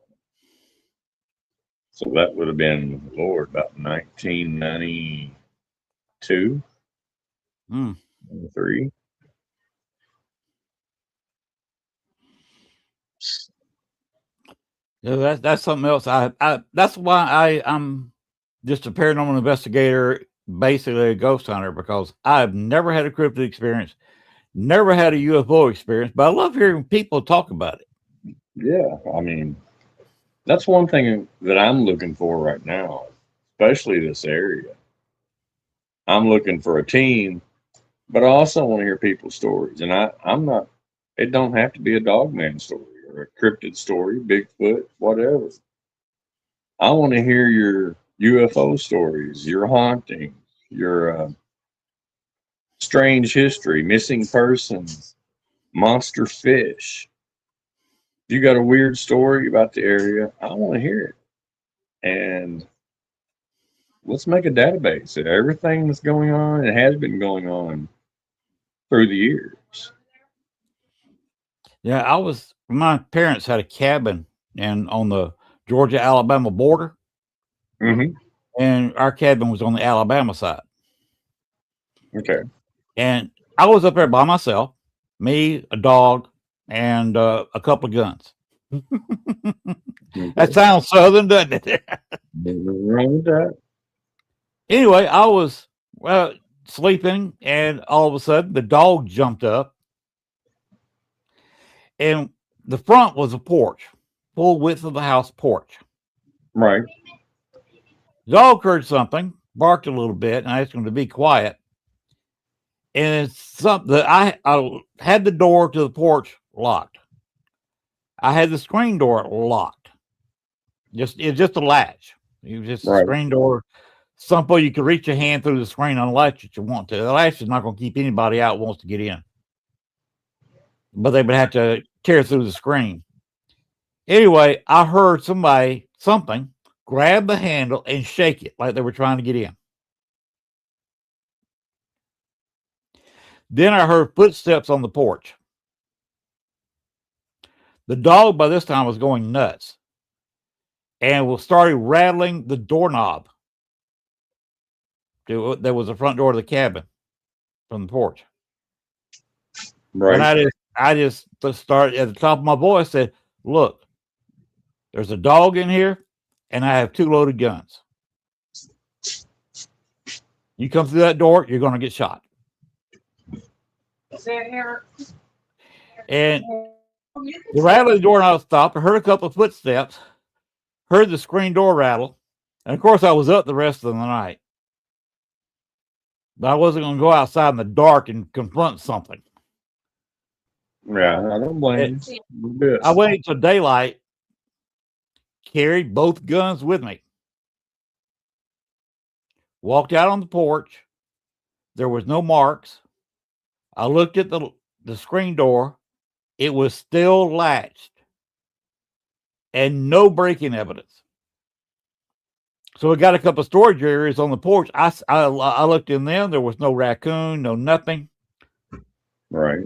So that would have been, Lord, about 1992, 93. Yeah, that's something else. That's why I'm just a paranormal investigator, basically a ghost hunter, because I've never had a cryptid experience, Never had a UFO experience, but I love hearing people talk about it. Yeah, I mean, that's one thing that I'm looking for right now, especially this area. I'm looking for a team, but I also want to hear people's stories. And I'm not, it don't have to be a dogman story or a cryptid story, Bigfoot, whatever. I want to hear your UFO stories, your hauntings, your strange history, missing persons, monster fish. If you got a weird story about the area, I want to hear it. And let's make a database of everything that's going on and has been going on through the years. Yeah, my parents had a cabin on the Georgia Alabama border, Hmm. and our cabin was on the Alabama side. Okay. And I was up there by myself, me, a dog, and a couple of guns. Okay. That sounds southern, doesn't it? Nothing wrong with that. Anyway, I was sleeping, and all of a sudden the dog jumped up, and the front was a porch, full width of the house porch. Right. The dog heard something, barked a little bit, and I asked him to be quiet. And it's something that I had the door to the porch locked. I had the screen door locked. It's just a latch. You just a Right. screen door. Simple. You can reach your hand through the screen on the latch if you want to. The latch is not going to keep anybody out who wants to get in. But they would have to tear through the screen. Anyway, I heard something grab the handle and shake it like they were trying to get in. Then I heard footsteps on the porch. The dog by this time was going nuts and started rattling the doorknob. There was the front door of the cabin from the porch. Right. And I just started at the top of my voice, said, "Look, there's a dog in here, and I have 2 loaded guns. You come through that door, you're going to get shot." And the rattling doorknob stopped. I heard a couple of footsteps, heard the screen door rattle, and of course I was up the rest of the night. But I wasn't going to go outside in the dark and confront something. Yeah, I don't blame you. I waited until daylight, carried both guns with me, walked out on the porch. There was no marks. I looked at the screen door. It was still latched and no break-in evidence. So we got a couple of storage areas on the porch. I looked in them. There was no raccoon, no nothing. Right.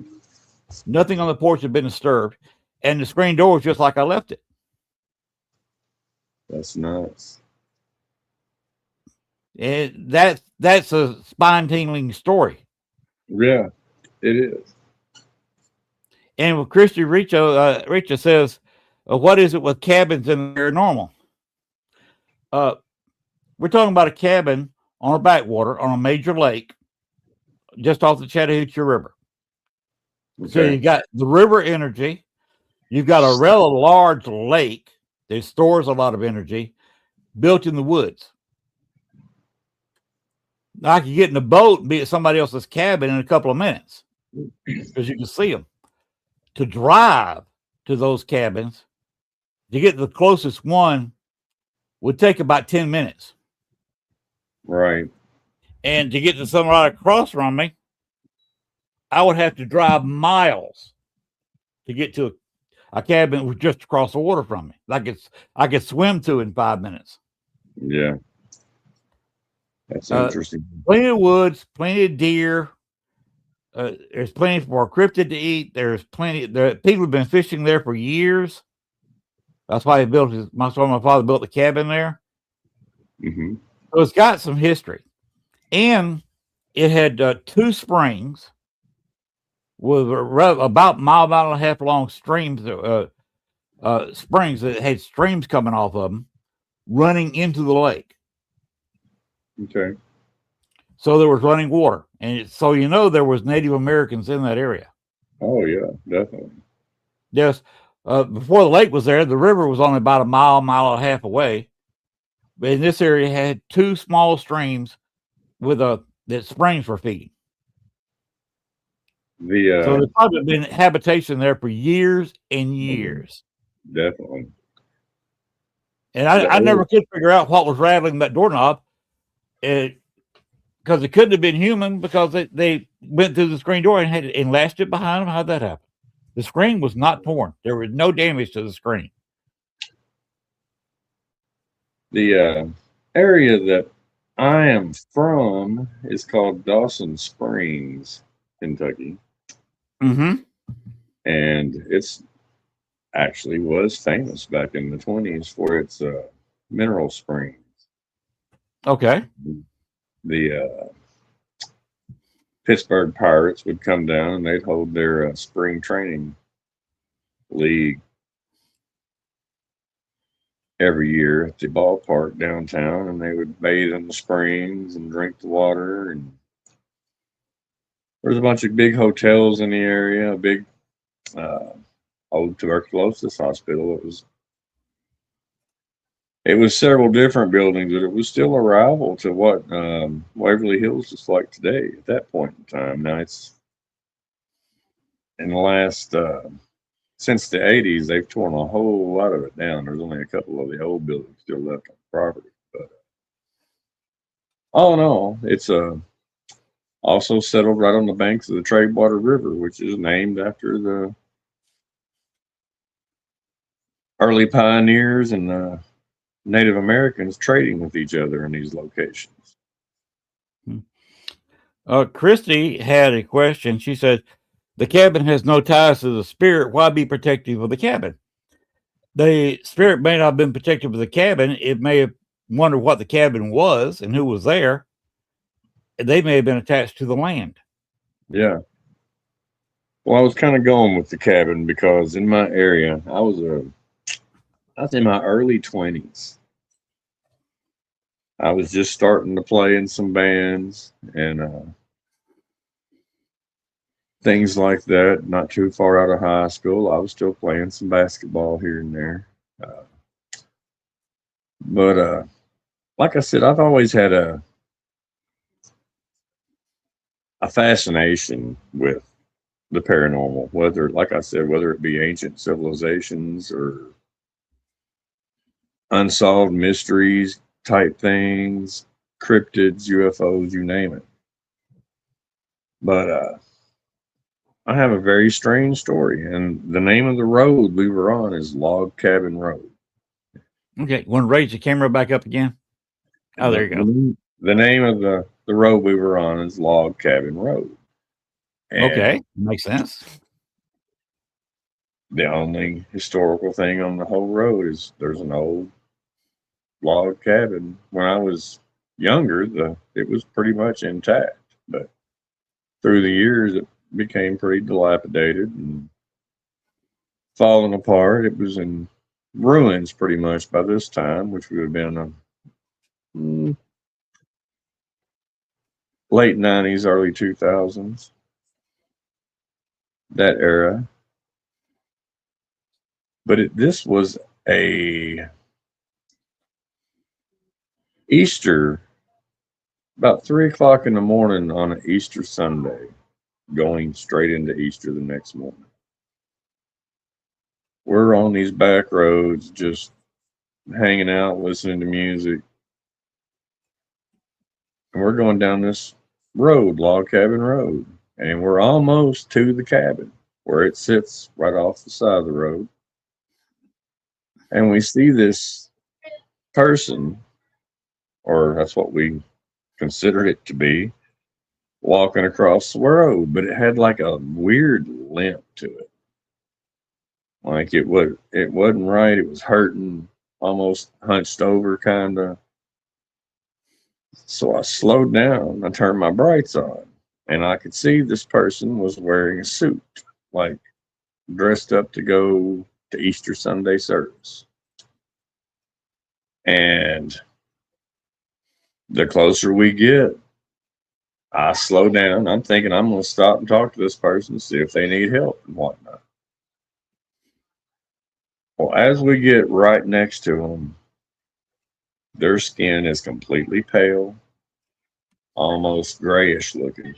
Nothing on the porch had been disturbed. And the screen door was just like I left it. That's nuts. That's a spine-tingling story. Yeah, it is. And with Christy Richa says, what is it with cabins in the paranormal? We're talking about a cabin on a backwater on a major lake just off the Chattahoochee River. Okay. So you've got the river energy. You've got a rather large lake that stores a lot of energy built in the woods. Now I could get in a boat and be at somebody else's cabin in a couple of minutes because you can see them. To drive to those cabins, to get to the closest one, would take about 10 minutes. Right. And to get to some right across from me, I would have to drive miles to get to a cabin that was just across the water from me. I could swim to in 5 minutes. Yeah. That's interesting. Plenty of woods, plenty of deer. There's plenty for cryptid to eat. There's plenty. People have been fishing there for years. That's why my father built the cabin there. Mm-hmm. So it's got some history, and it had 2 springs with about a mile and a half long streams, springs that had streams coming off of them, running into the lake. Okay. So there was running water, and so there was Native Americans in that area. Oh yeah, definitely. Yes, before the lake was there, the river was only about a mile and a half away. But in this area, had two small streams with that springs were feeding. So there's probably been habitation there for years and years. Definitely. And I never could figure out what was rattling that doorknob. Because it couldn't have been human, because they went through the screen door and latched it behind them. How'd that happen? The screen was not torn. There was no damage to the screen. The area that I am from is called Dawson Springs, Kentucky. Mm-hmm. And it's actually was famous back in the 1920s for its mineral springs. Okay. The Pittsburgh Pirates would come down and they'd hold their spring training league every year at the ballpark downtown, and they would bathe in the springs and drink the water. And there's a bunch of big hotels in the area, a big old tuberculosis hospital. It was several different buildings, but it was still a rival to what Waverly Hills is like today at that point in time. Now it's in the last since the 80s, they've torn a whole lot of it down. There's only a couple of the old buildings still left on the property. But all in all, it's also settled right on the banks of the Tradewater River, which is named after the early pioneers and Native Americans trading with each other in these locations. Christy had a question. She said, the cabin has no ties to the spirit. Why be protective of the cabin? The spirit may not have been protective of the cabin. It may have wondered what the cabin was and who was there. They may have been attached to the land. Yeah. Well, I was kind of going with the cabin because in my area, I was in my early 20s. I was just starting to play in some bands and things like that. Not too far out of high school, I was still playing some basketball here and there. But like I said, I've always had a fascination with the paranormal, whether, like I said, whether it be ancient civilizations or unsolved mysteries type things, cryptids, UFOs, you name it. But I have a very strange story, and the name of the road we were on is Log Cabin Road. Okay, want to raise the camera back up again? Oh, there you go. The name of the road we were on is Log Cabin Road. And okay, makes sense. The only historical thing on the whole road is there's an old log cabin. When I was younger, it was pretty much intact, but through the years it became pretty dilapidated and falling apart. It was in ruins pretty much by this time, which would have been late 90s, early 2000s, that era. But this was a Easter, about 3:00 in the morning on an Easter Sunday, going straight into Easter the next morning. We're on these back roads, just hanging out, listening to music. And we're going down this road, Log Cabin Road, and we're almost to the cabin where it sits right off the side of the road. And we see this person, or that's what we considered it to be, walking across the road, but it had like a weird limp to it. Like it wasn't right. It was hurting, almost hunched over, kind of. So I slowed down. I turned my brights on, and I could see this person was wearing a suit, like dressed up to go to Easter Sunday service. And the closer we get, I slow down. I'm thinking I'm going to stop and talk to this person, see if they need help and whatnot. Well, as we get right next to them, their skin is completely pale, almost grayish looking,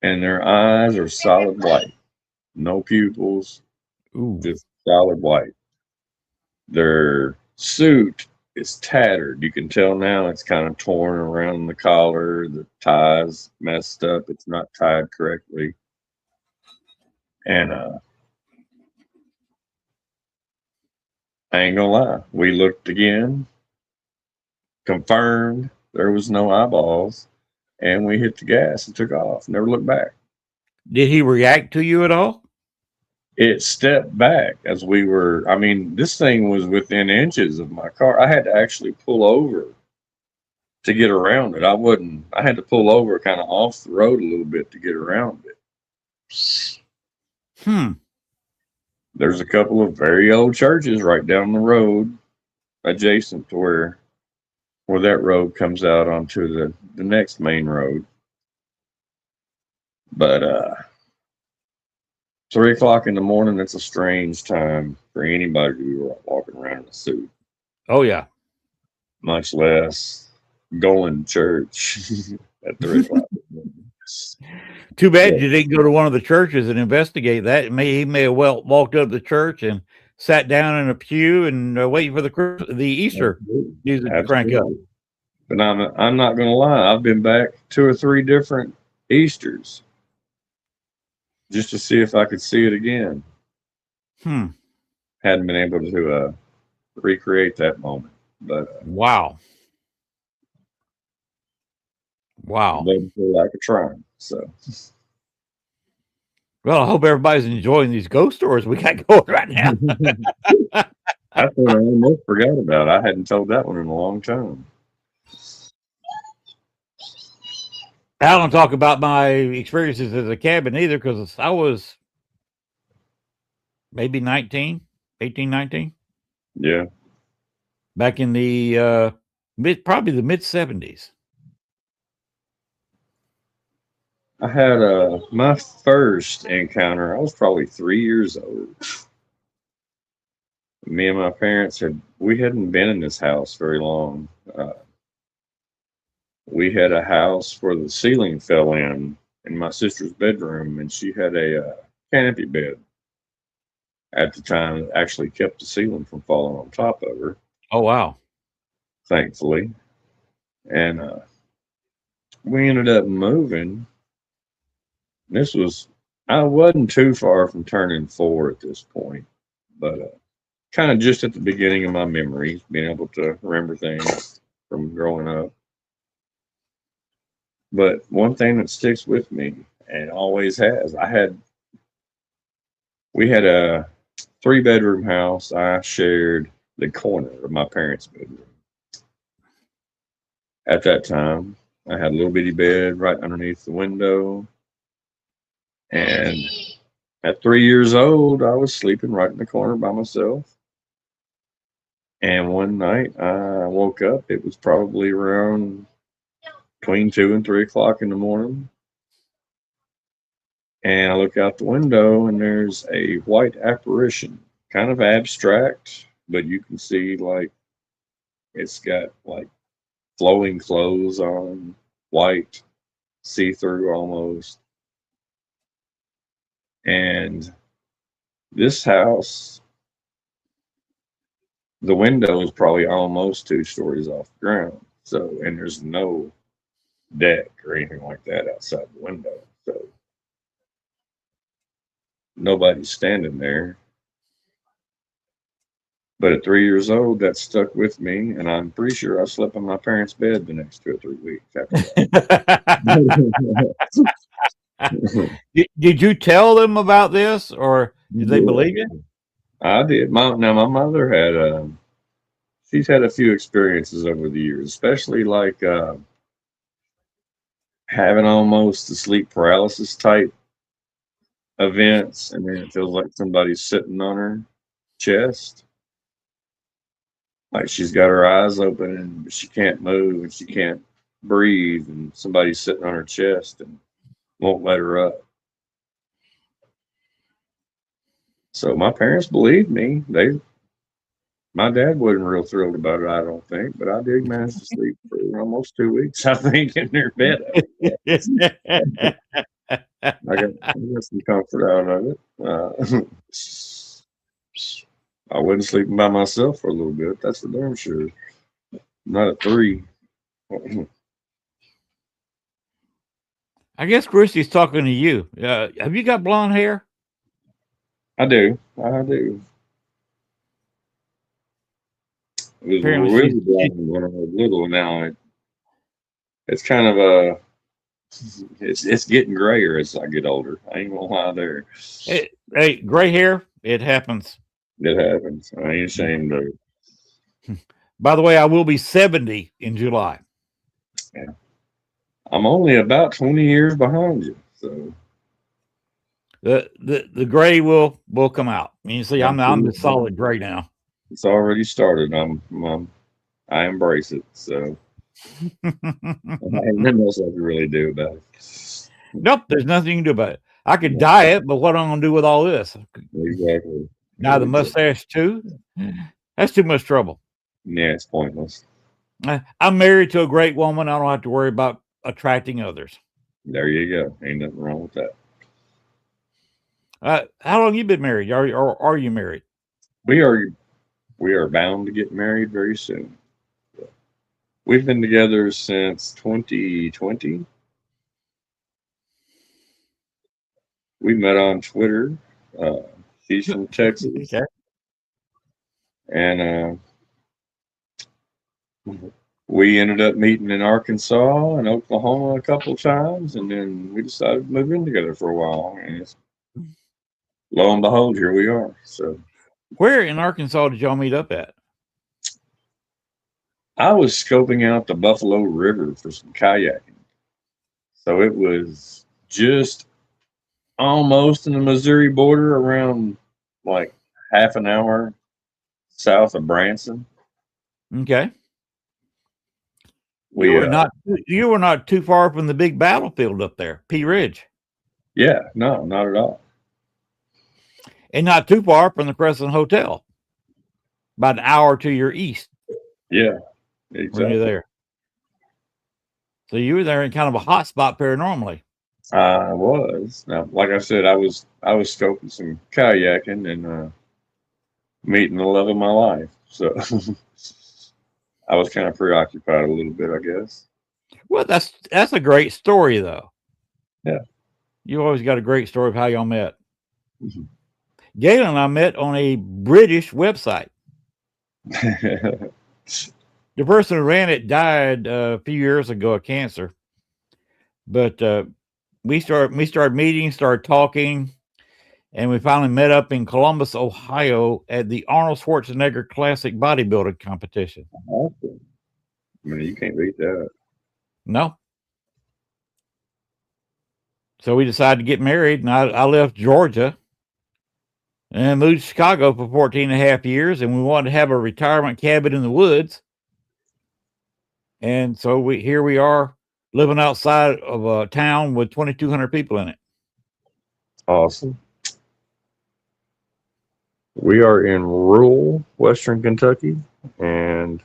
and their eyes are solid white, no pupils, Ooh. just solid white. Their suit is tattered. You can tell now it's kind of torn around the collar, the ties messed up, it's not tied correctly. And I ain't gonna lie, we looked again, confirmed there was no eyeballs, and we hit the gas and took off. Never looked back. Did he react to you at all? It stepped back as we were. I mean, this thing was within inches of my car. I had to actually pull over to get around it. I had to pull over kind of off the road a little bit to get around it. There's a couple of very old churches right down the road adjacent to where that road comes out onto the next main road. But 3 o'clock in the morning, it's a strange time for anybody to be walking around in a suit. Oh yeah. Much less going to church at 3 o'clock. Too bad you didn't go to one of the churches and investigate that. He may have walked up to the church and sat down in a pew and waiting for the Easter music to crank up. But I'm not going to lie. I've been back 2 or 3 different Easters just to see if I could see it again. Hadn't been able to recreate that moment. But wow. Didn't feel like a trying. So. Well, I hope everybody's enjoying these ghost stories we got going right now. That's what I almost forgot about. I hadn't told that one in a long time. I don't talk about my experiences as a cabin either, because I was maybe 18, 19. Yeah. Back in the probably the mid 70s. I had my first encounter. I was probably 3 years old. Me and my parents we hadn't been in this house very long. We had a house where the ceiling fell in my sister's bedroom, and she had a canopy bed at the time that actually kept the ceiling from falling on top of her. Oh wow! Thankfully, and we ended up moving. I wasn't too far from turning 4 at this point, but kind of just at the beginning of my memories, being able to remember things from growing up. But one thing that sticks with me, and always has, we had a 3-bedroom house. I shared the corner of my parents' bedroom. At that time, I had a little bitty bed right underneath the window. And at 3 years old, I was sleeping right in the corner by myself. And one night I woke up. It was probably around between 2 and 3 o'clock in the morning. And I look out the window and there's a white apparition, kind of abstract, but you can see like it's got like flowing clothes on, white, see-through almost. And this house, the window is probably almost 2 stories off the ground. So, and there's no deck or anything like that outside the window. So nobody's standing there. But at 3 years old, that stuck with me, and I'm pretty sure I slept on my parents' bed the next 2 or 3 weeks after that. Did you tell them about this, or did they believe you? I did. My mother had she's had a few experiences over the years, especially like having almost the sleep paralysis type events, and then it feels like somebody's sitting on her chest. Like she's got her eyes open and she can't move and she can't breathe, and somebody's sitting on her chest and won't let her up. So my parents believed me. My dad wasn't real thrilled about it, I don't think, but I did manage to sleep for almost 2 weeks, I think, in their bed. I got some comfort out of it. I wasn't sleeping by myself for a little bit. That's for damn sure. Not at 3. I guess Christy's talking to you. Have you got blonde hair? I do. I do. It was Apparently really blonde when I was little. Now it's kind of it's getting grayer as I get older. I ain't gonna lie there. Hey, gray hair, it happens. It happens. I ain't ashamed of it. By the way, I will be 70 in July. Yeah. I'm only about 20 years behind you, so the gray will come out. You see, I'm the solid gray now. It's already started. I embrace it. So nothing else I can really do about it. Nope, there's nothing you can do about it. I could dye it, but what am I going to do with all this? Exactly. Now the mustache too. That's too much trouble. Yeah, it's pointless. I'm married to a great woman. I don't have to worry about attracting others. There you go. Ain't nothing wrong with that. How long you been married? Are you married? We are bound to get married very soon. We've been together since 2020. We met on Twitter. She's from Texas. Okay. And we ended up meeting in Arkansas and Oklahoma a couple of times, and then we decided to move in together for a while. And lo and behold, here we are. So, where in Arkansas did y'all meet up at? I was scoping out the Buffalo River for some kayaking. So it was just almost in the Missouri border, around like half an hour south of Branson. Okay. You were not too far from the big battlefield up there, Pea Ridge. Yeah, no, not at all. And not too far from the Crescent Hotel. About an hour to your east. Yeah, exactly. When you're there. So you were there in kind of a hot spot paranormally. I was. Now, like I said, I was scoping some kayaking and meeting the love of my life. So I was kind of preoccupied a little bit, I guess. Well, that's a great story, though. Yeah. You always got a great story of how y'all met. Mm-hmm. Galen and I met on a British website. The person who ran it died a few years ago of cancer. But we started meeting, started talking, and we finally met up in Columbus, Ohio at the Arnold Schwarzenegger Classic Bodybuilding Competition. Awesome. I mean, you can't beat that. No. So we decided to get married, and I left Georgia and moved to Chicago for 14 and a half years, and we wanted to have a retirement cabin in the woods. And so here we are living outside of a town with 2,200 people in it. Awesome. We are in rural Western Kentucky, and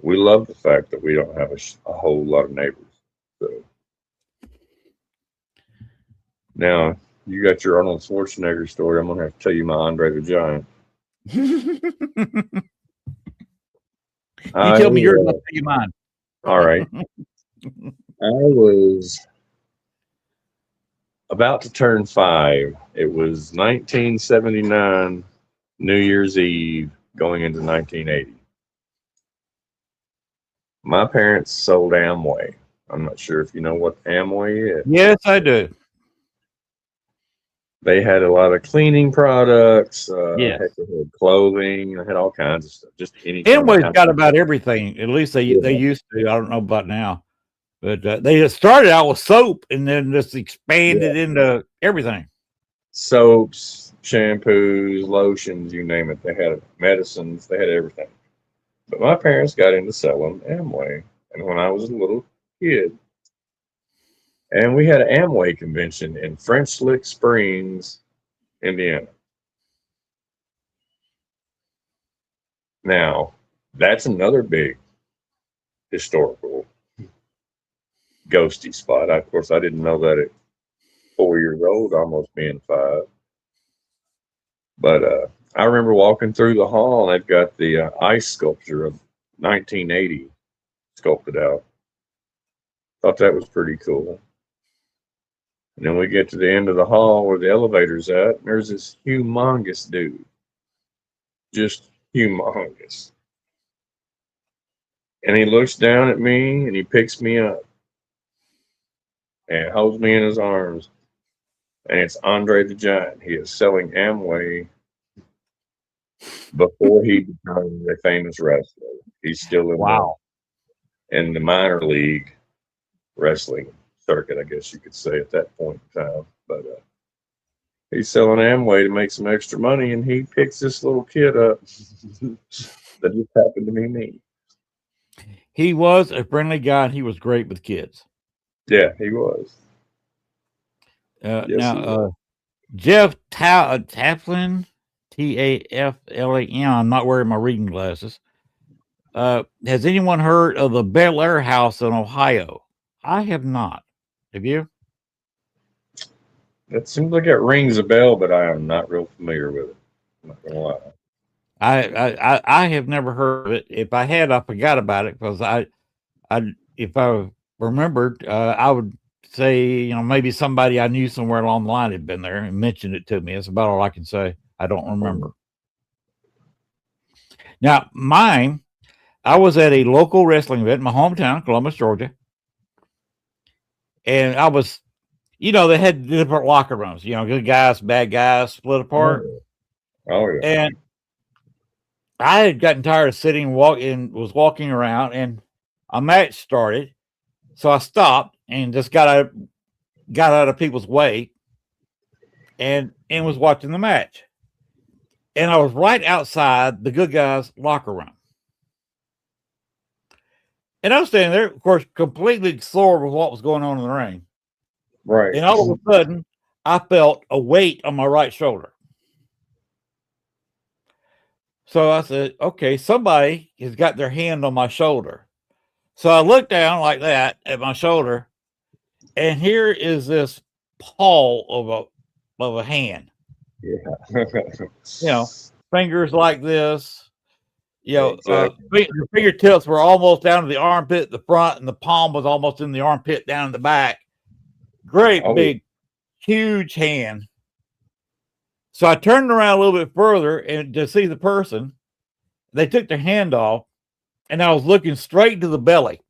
we love the fact that we don't have a whole lot of neighbors. So now you got your Arnold Schwarzenegger story. I'm gonna have to tell you my Andre the Giant. You tell me yours, I'll tell you mine. All right. I was about to turn 5. It was 1979, New Year's Eve, going into 1980. My parents sold Amway. I'm not sure if you know what Amway is. Yes, I do. They had a lot of cleaning products. Yeah. They had clothing. They had all kinds of stuff. Just any. Amway's got about everything. At least they used to. I don't know about now. But they started out with soap and then just expanded into everything. Soaps, shampoos, lotions, you name it. They had medicines. They had everything. But my parents got into selling Amway. and when I was a little kid, and we had an Amway convention in French Lick Springs, Indiana. Now, that's another big historical ghosty spot. Of course, I didn't know that at 4 years old, almost being 5. But I remember walking through the hall, and they've got the ice sculpture of 1980 sculpted out. Thought that was pretty cool. And then we get to the end of the hall where the elevator's at, and there's this humongous dude. Just humongous. And he looks down at me, and he picks me up and holds me in his arms. And it's Andre the Giant. He is selling Amway before he became a famous wrestler. He's still in the minor league wrestling circuit, I guess you could say, at that point in time. But he's selling Amway to make some extra money, and he picks this little kid up that just happened to be me. He was a friendly guy, and he was great with kids. Yeah, he was. Jeff Taflin, Taflan. I'm not wearing my reading glasses. Has anyone heard of the Bel Air House in Ohio? I have not. Have you? It seems like it rings a bell, but I am not real familiar with it. I'm not gonna lie. I have never heard of it. If I had, I forgot about it because if I remembered, I would say, maybe somebody I knew somewhere along the line had been there and mentioned it to me. That's about all I can say. I don't remember. Now, I was at a local wrestling event in my hometown, Columbus, Georgia. And I was, they had different locker rooms, good guys, bad guys, split apart. Oh, yeah. And I had gotten tired of sitting and was walking around, and a match started. So I stopped and just got out of people's way and was watching the match. And I was right outside the good guys' locker room. And I was standing there, of course, completely absorbed with what was going on in the ring. Right. And all of a sudden, I felt a weight on my right shoulder. So I said, okay, somebody has got their hand on my shoulder. So I looked down like that at my shoulder, and here is this paw of a hand. Yeah. Fingers like this. Exactly. Your fingertips were almost down to the armpit at the front, and the palm was almost in the armpit down in the back. Great big, huge hand. So I turned around a little bit further and to see the person. They took their hand off, and I was looking straight to the belly.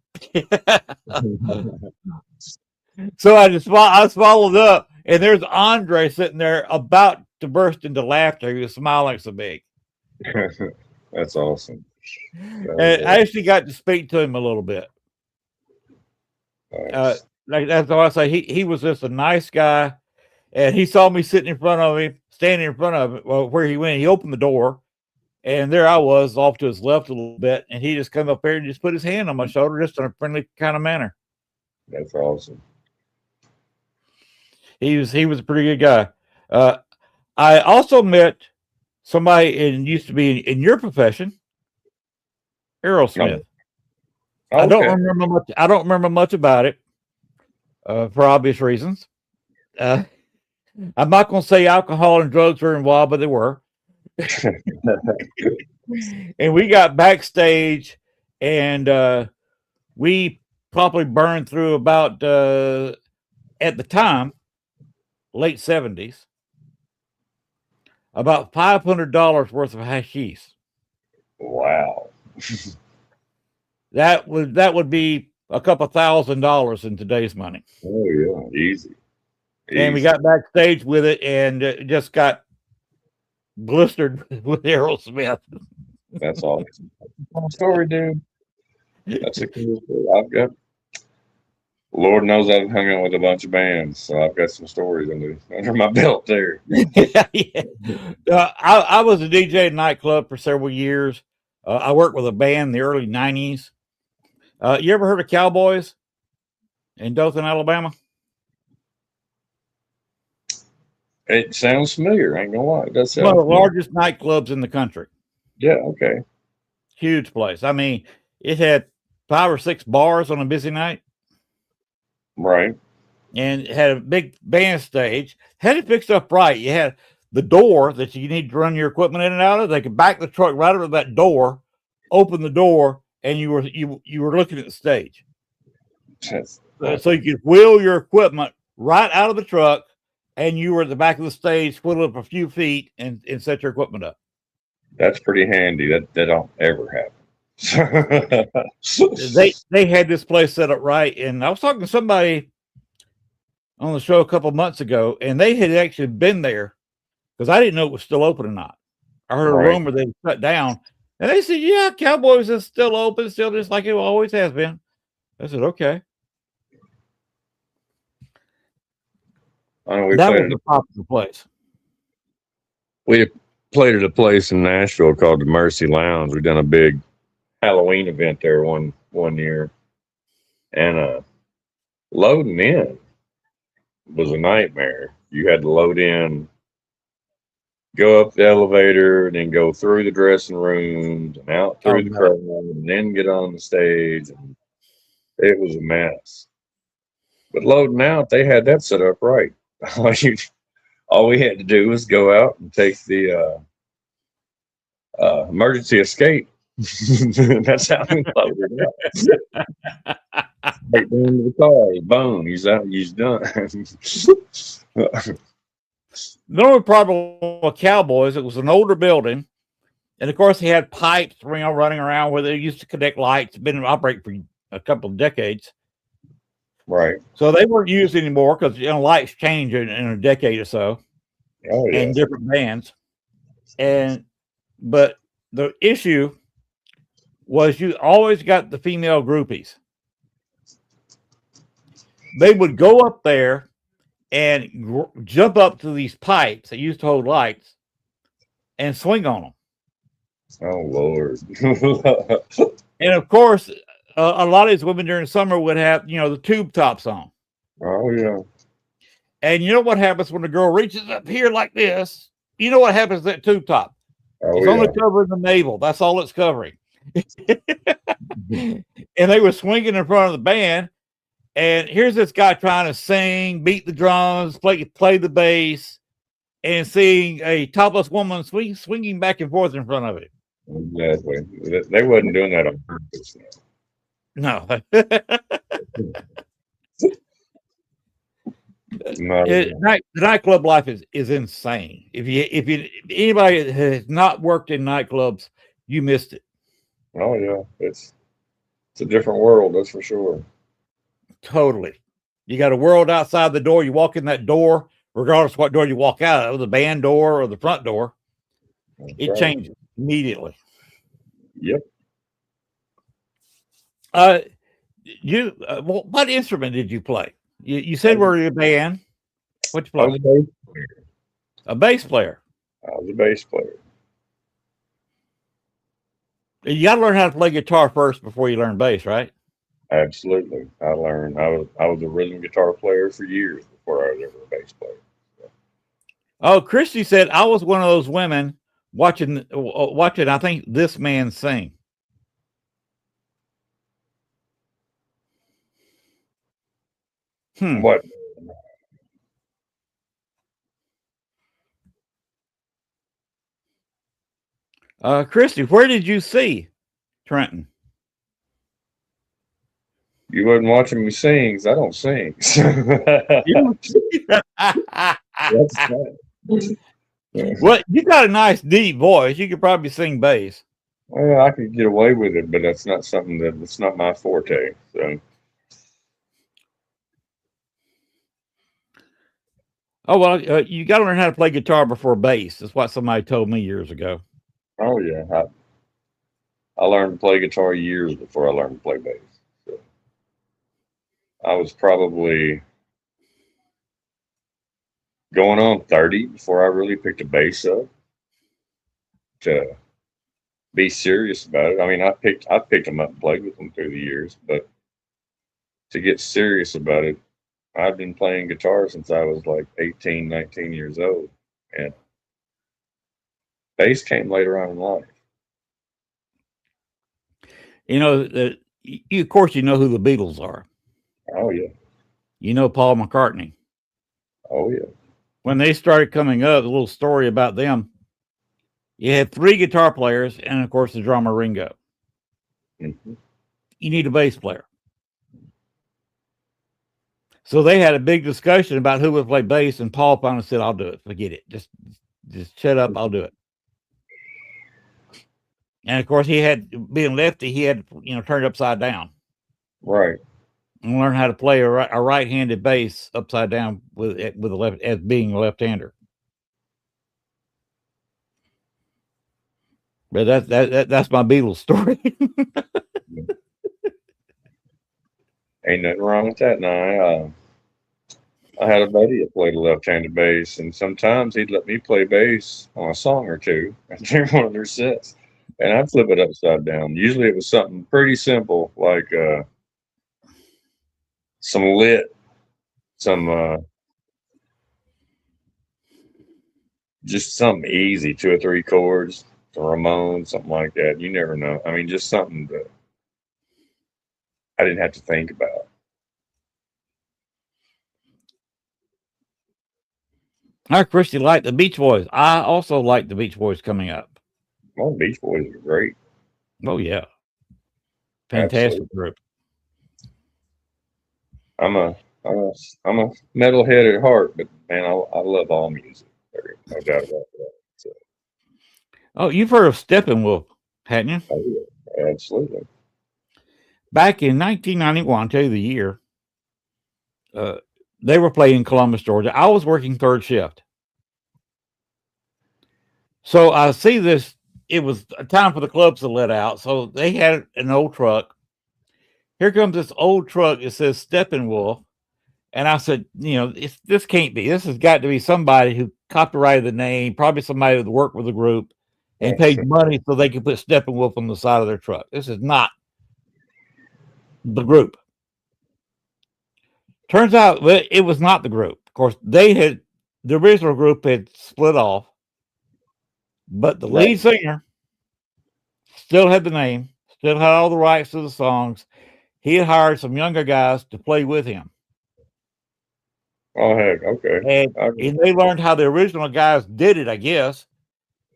So I followed up, and there's Andre sitting there about to burst into laughter. He was smiling so big. That's awesome. And I actually got to speak to him a little bit. Nice. That's all I say. He was just a nice guy, and he saw me sitting in front of him, standing in front of him. Well, where he went, he opened the door, and there I was off to his left a little bit, and he just come up here and just put his hand on my shoulder, just in a friendly kind of manner. That's awesome. He was a pretty good guy. I also met somebody and used to be in your profession, Aerosmith. Okay. I don't remember much about it for obvious reasons. I'm not going to say alcohol and drugs were involved, but they were. And we got backstage, and we probably burned through about at the time, late 70s, about $500 worth of hashish. Wow. That would be a couple $1,000 in today's money. Oh yeah, easy. And we got backstage with it, and just got blistered with Aerosmith. That's awesome. Story, dude. That's a cool story. Lord knows I've hung out with a bunch of bands, so I've got some stories under my belt there. Yeah. I was a DJ at a nightclub for several years. I worked with a band in the early 90s. You ever heard of Cowboys in Dothan, Alabama? It sounds familiar. I ain't gonna lie. It does One sound of the familiar. largest nightclubs in the country. Yeah. Okay. Huge place. I mean, it had 5 or 6 bars on a busy night. Right. And it had a big band stage. Had it fixed up right. You had the door that you need to run your equipment in and out of. They could back the truck right up to that door, open the door, and you were looking at the stage. That's So you could wheel your equipment right out of the truck, and you were at the back of the stage, wheel up a few feet, and set your equipment up. That's pretty handy. That don't ever happen. They had this place set up right, and I was talking to somebody on the show a couple months ago, and they had actually been there because I didn't know it was still open or not. I heard a rumor they shut down, and they said, "Yeah, Cowboys is still open, still just like it always has been." I said, "Okay." I know That was a popular place. We played at a place in Nashville called the Mercy Lounge. We done a big Halloween event there one year, and loading in was a nightmare. You had to load in, go up the elevator, and then go through the dressing rooms and out through the crowd, and then get on the stage. And it was a mess. But loading out, they had that set up right. All we had to do was go out and take the emergency escape. That's how we loaded up. Right down to the car. Boom. He's out. He's done. The only problem with Cowboys, it was an older building, and of course, he had pipes running around where they used to connect lights. Been operating for a couple of decades. Right. So they weren't used anymore because lights change in a decade or so. Oh, yeah. And different bands. But the issue was you always got the female groupies. They would go up there and jump up to these pipes that used to hold lights and swing on them. Oh, Lord. And of course, a lot of these women during the summer would have, the tube tops on. Oh, yeah. And you know what happens when the girl reaches up here like this? You know what happens to that tube top? Oh, it's only covering the navel. That's all it's covering. And they were swinging in front of the band. And here's this guy trying to sing, beat the drums, play the bass, and seeing a topless woman swinging back and forth in front of it. Exactly. They wasn't doing that on purpose. No. The nightclub life is insane. If anybody that has not worked in nightclubs, you missed it. Oh yeah, it's a different world, that's for sure. Totally. You got a world outside the door. You walk in that door, regardless of what door you walk out of, the band door or the front door, it changes immediately. Yep. What instrument did you play? You said we're in a band. What you play? I was a bass player. A bass player. I was a bass player. You got to learn how to play guitar first before you learn bass, right? Absolutely. I was a rhythm guitar player for years before I was ever a bass player. So. Oh, Christy said I was one of those women watching. I think this man sing. What? Christy, where did you see Trenton? You wasn't watching me sing, 'cause I don't sing. Well, you got a nice deep voice. You could probably sing bass. Well, I could get away with it, but that's not something that's not my forte. So. Oh, well, you got to learn how to play guitar before bass. That's what somebody told me years ago. Oh, yeah. I learned to play guitar years before I learned to play bass. So I was probably going on 30 before I really picked a bass up to be serious about it. I mean, I picked them up and played with them through the years, but to get serious about it, I've been playing guitar since I was like 18, 19 years old, and bass came later on in life. You know, of course, you know who the Beatles are. Oh yeah. You know Paul McCartney. Oh yeah. When they started coming up, a little story about them. You had 3 guitar players, and of course, the drummer Ringo. Mm-hmm. You need a bass player. So they had a big discussion about who would play bass, and Paul finally said, "I'll do it. Forget it. Just shut up. I'll do it." And of course, he had being lefty, he had turned upside down, Right. and learn how to play a right-handed bass upside down with a left as being a left-hander. But that's my Beatles story. Ain't nothing wrong with that. Now, I had a buddy that played a left-handed bass, and sometimes he'd let me play bass on a song or two during one of their sets, and I'd flip it upside down. Usually, it was something pretty simple, like some lit, some just something easy, 2 or 3 chords, some Ramones, something like that. You never know. I mean, just something that I didn't have to think about. I Christy liked the Beach Boys. I also like the Beach Boys coming up. Well, Beach Boys are great. Oh yeah, fantastic Absolutely. group. I'm a metalhead at heart, but man, I love all music. There's no doubt about that. So, Oh, you've heard of Steppenwolf, hadn't you? oh yeah, absolutely. Back in 1991, I'll tell you the year, they were playing in Columbus, Georgia. I was working third shift. So I see this. It was time for the clubs to let out. So they had an old truck. Here comes this old truck. It says Steppenwolf. And I said, this can't be. This has got to be somebody who copyrighted the name, probably somebody that worked with the group and paid money so they could put Steppenwolf on the side of their truck. This is not the group. Turns out it was not the group. Of course, the original group had split off, but the lead singer still had the name, still had all the rights to the songs. He had hired some younger guys to play with him. Oh heck, okay. And they learned how the original guys did it, I guess,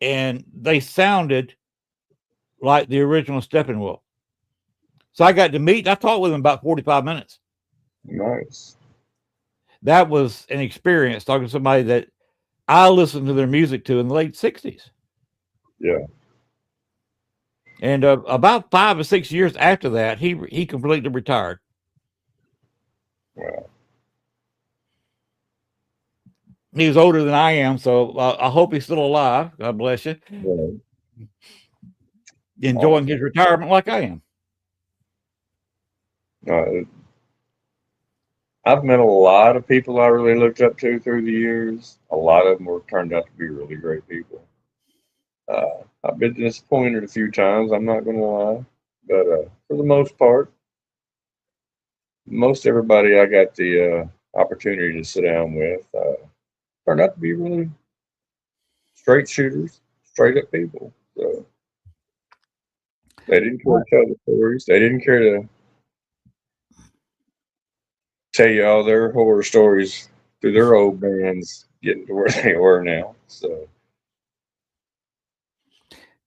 and they sounded like the original Steppenwolf. So I got to meet. I talked with them about 45 minutes. Nice. That was an experience talking to somebody that I listened to their music to in the late 60s. Yeah. And about 5 or 6 years after that, he completely retired. Wow. He was older than I am, so I hope he's still alive. God bless you. Yeah. Enjoying his retirement like I am. I've met a lot of people I really looked up to through the years. A lot of them were turned out to be really great people. I've been disappointed a few times, I'm not going to lie. But for the most part, most everybody I got the opportunity to sit down with turned out to be really straight shooters, straight up people. So they didn't care to tell the stories. They didn't care to tell you all their horror stories through their old bands getting to where they were now. So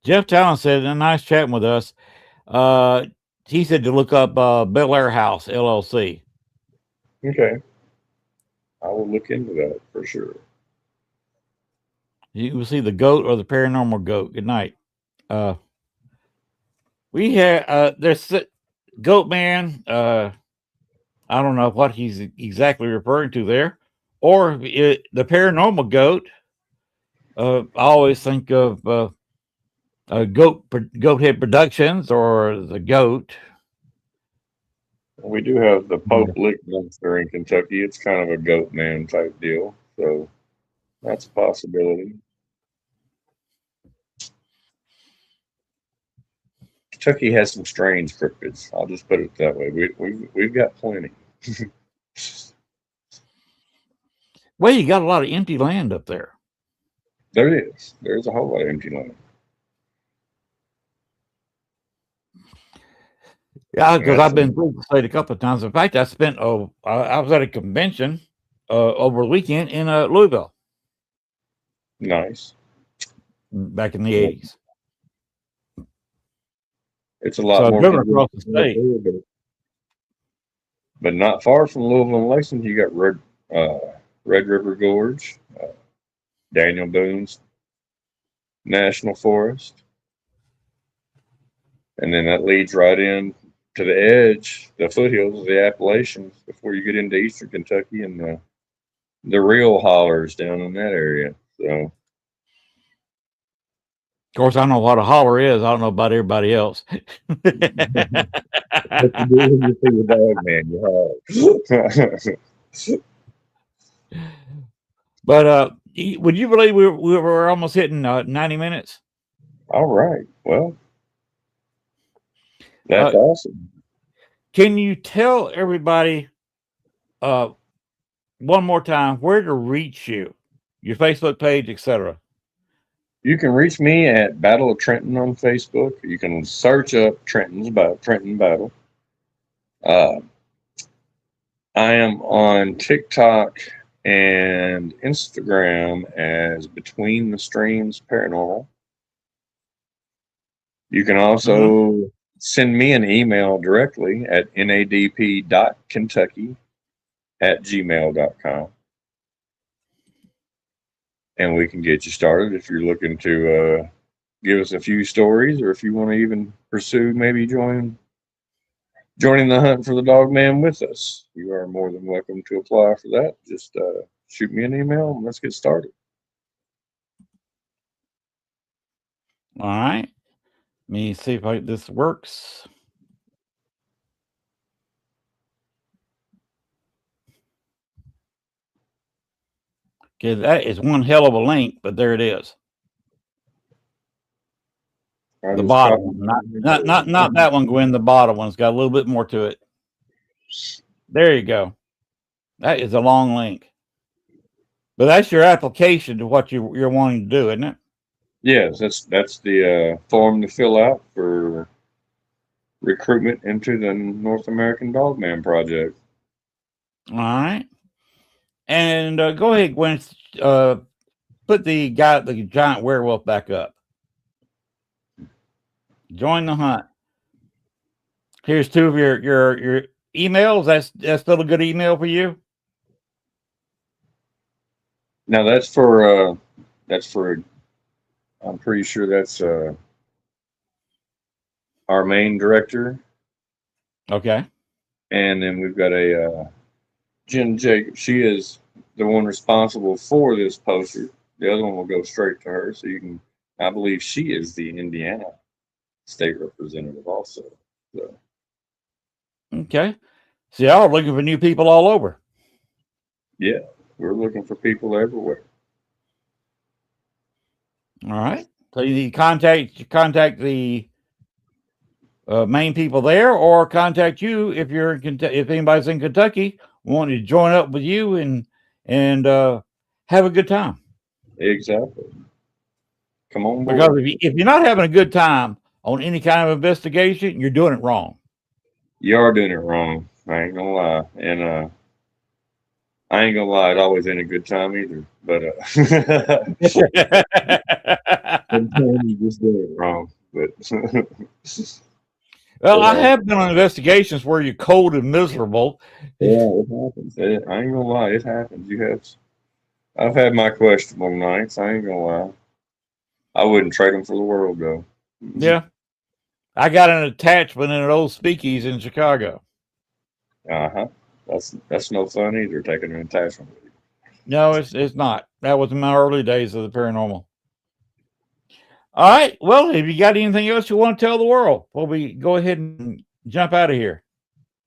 Jeff Talon said, a nice chatting with us. He said to look up Bel Air House LLC. okay, I will look into that for sure. You will see the goat or the paranormal goat. Good night. We had there's Goat Man. I don't know what he's exactly referring to there, or the paranormal goat. I always think of Goathead Productions or the Goat. We do have the Pope Lick Monster in Kentucky. It's kind of a goat man type deal, so that's a possibility. Kentucky has some strange cryptids. I'll just put it that way. We've got plenty. Well, you got a lot of empty land up there. There is. There's a whole lot of empty land. Yeah, because I've been through the state a couple of times. In fact, I was at a convention over the weekend in Louisville. Nice. Back in the 80s. It's a lot more across the state. But not far from Louisville and Lexington, you got Red River Gorge, Daniel Boone's National Forest. And then that leads right in to the edge, the foothills of the Appalachians before you get into eastern Kentucky and the real hollers down in that area. So, of course, I know what a holler is. I don't know about everybody else. But would you believe we were almost hitting 90 minutes? All right. Well, that's awesome. Can you tell everybody one more time where to reach you, your Facebook page, etc.? You can reach me at Battle of Trenton on Facebook. You can search up Trenton Battle. I am on TikTok and Instagram as Between the Streams Paranormal. You can also send me an email directly at nadp.kentucky@gmail.com. And we can get you started if you're looking to give us a few stories, or if you want to even pursue maybe joining the hunt for the dog man with us. You are more than welcome to apply for that. Just shoot me an email and let's get started. All right. Let me see if this works. Okay, that is one hell of a link, but there it is. The bottom one, not that one, Gwen. The bottom one's got a little bit more to it. There you go. That is a long link, but that's your application to what you're wanting to do, isn't it? Yes, that's the form to fill out for recruitment into the North American Dogman Project. All right, and go ahead, Gwen. Put the giant werewolf back up. Join the hunt. Here's two of your emails. That's still a good email for you. Now that's for I'm pretty sure that's our main director. Okay. And then we've got a Jen Jacob. She is the one responsible for this poster. The other one will go straight to her. So you can, I believe she is the Indiana state representative also. So. Okay. So y'all are looking for new people all over. Yeah, we're looking for people everywhere. All right. So you need to contact the main people there, or contact you if you're in if anybody's in Kentucky wanting to join up with you and have a good time. Exactly. Come on board. Because if you're not having a good time on any kind of investigation, you're doing it wrong. You are doing it wrong. I ain't gonna lie. And I ain't gonna lie, it always ain't a good time either. But sometimes you just do it wrong. But well, I have been on investigations where you're cold and miserable. Yeah, it happens. I ain't gonna lie, it happens. I've had my questionable nights. I ain't gonna lie. I wouldn't trade them for the world, though. Yeah, I got an attachment in an old speakeasy in Chicago. That's no fun either, taking an attachment with you. No, it's not. That was in my early days of the paranormal. All right. Well, if you got anything else you want to tell the world, well, we go ahead and jump out of here.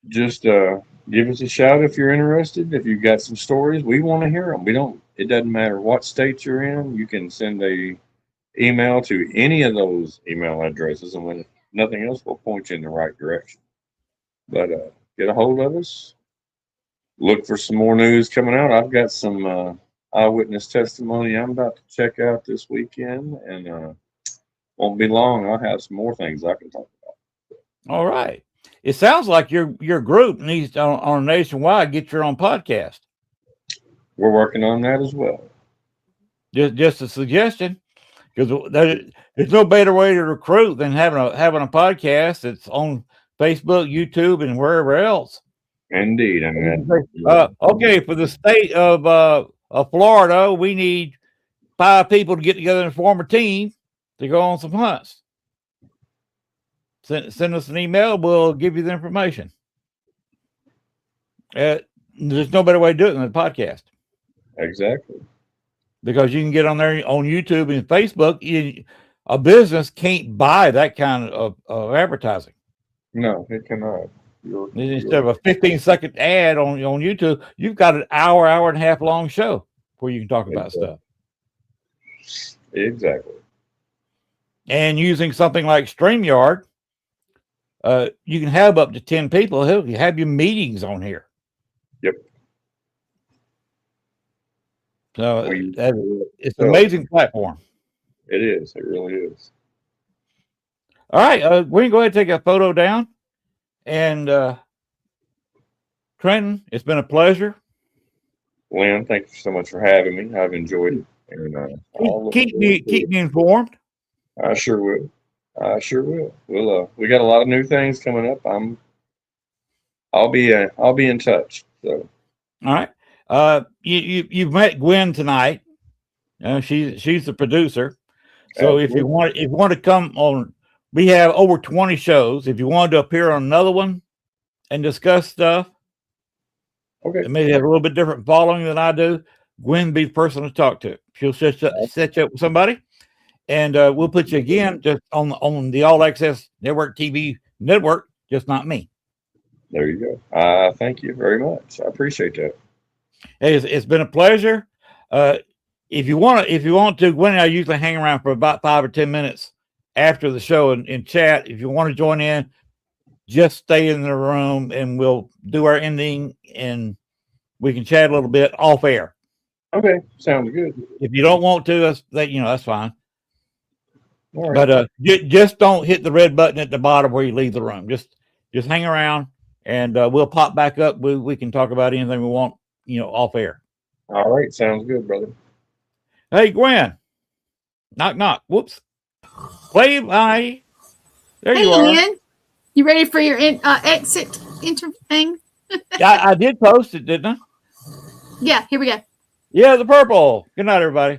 Just give us a shout if you're interested. If you've got some stories, we want to hear them. It doesn't matter what state you're in. You can send a email to any of those email addresses, and nothing else will point you in the right direction. But get a hold of us. Look for some more news coming out. I've got some eyewitness testimony I'm about to check out this weekend, and won't be long. I'll have some more things I can talk about. All right. It sounds like your group needs to, on nationwide, get your own podcast. We're working on that as well. Just a suggestion, because there's no better way to recruit than having a podcast that's on Facebook, YouTube, and wherever else. Indeed, I mean. Okay, for the state of Florida, we need 5 people to get together and form a team to go on some hunts. Send us an email. We'll give you the information. There's no better way to do it than the podcast. Exactly. Because you can get on there on YouTube and Facebook. A business can't buy that kind of advertising. No, it cannot. Instead of a 15-second ad on YouTube, you've got an hour and a half long show where you can talk about stuff. Exactly. And using something like StreamYard, you can have up to 10 people. Hell, you have your meetings on here. Yep. So it's an amazing platform. It is. It really is. All right. We can go ahead and take a photo down. And Trenton, it's been a pleasure. Lynn, thank you so much for having me. I've enjoyed it. And keep me informed. I sure will. We got a lot of new things coming up. I'll be in touch. So. All right. You've met Gwen tonight. She's the producer. So Absolutely. if you want to come on, we have over 20 shows. If you wanted to appear on another one and discuss stuff, okay, it may have a little bit different following than I do. Gwen be the person to talk to. She'll set you up with somebody, and we'll put you again just on the All Access Network TV network, just not me. There you go. Thank you very much. I appreciate that. Hey, it's been a pleasure. If you want to, Gwen and I usually hang around for about 5 or 10 minutes after the show and chat. If you want to join in, just stay in the room and we'll do our ending and we can chat a little bit off air. Okay, sounds good. If you don't want to, that's fine. All right. But just don't hit the red button at the bottom where you leave the room. Just hang around and we'll pop back up. We can talk about anything we want, off air. All right, sounds good, brother. Hey, Gwen. Knock, knock. Whoops. Wave, hi. There you are. Ian. You ready for your exit thing? I did post it, didn't I? Yeah, here we go. Yeah, the purple. Good night, everybody.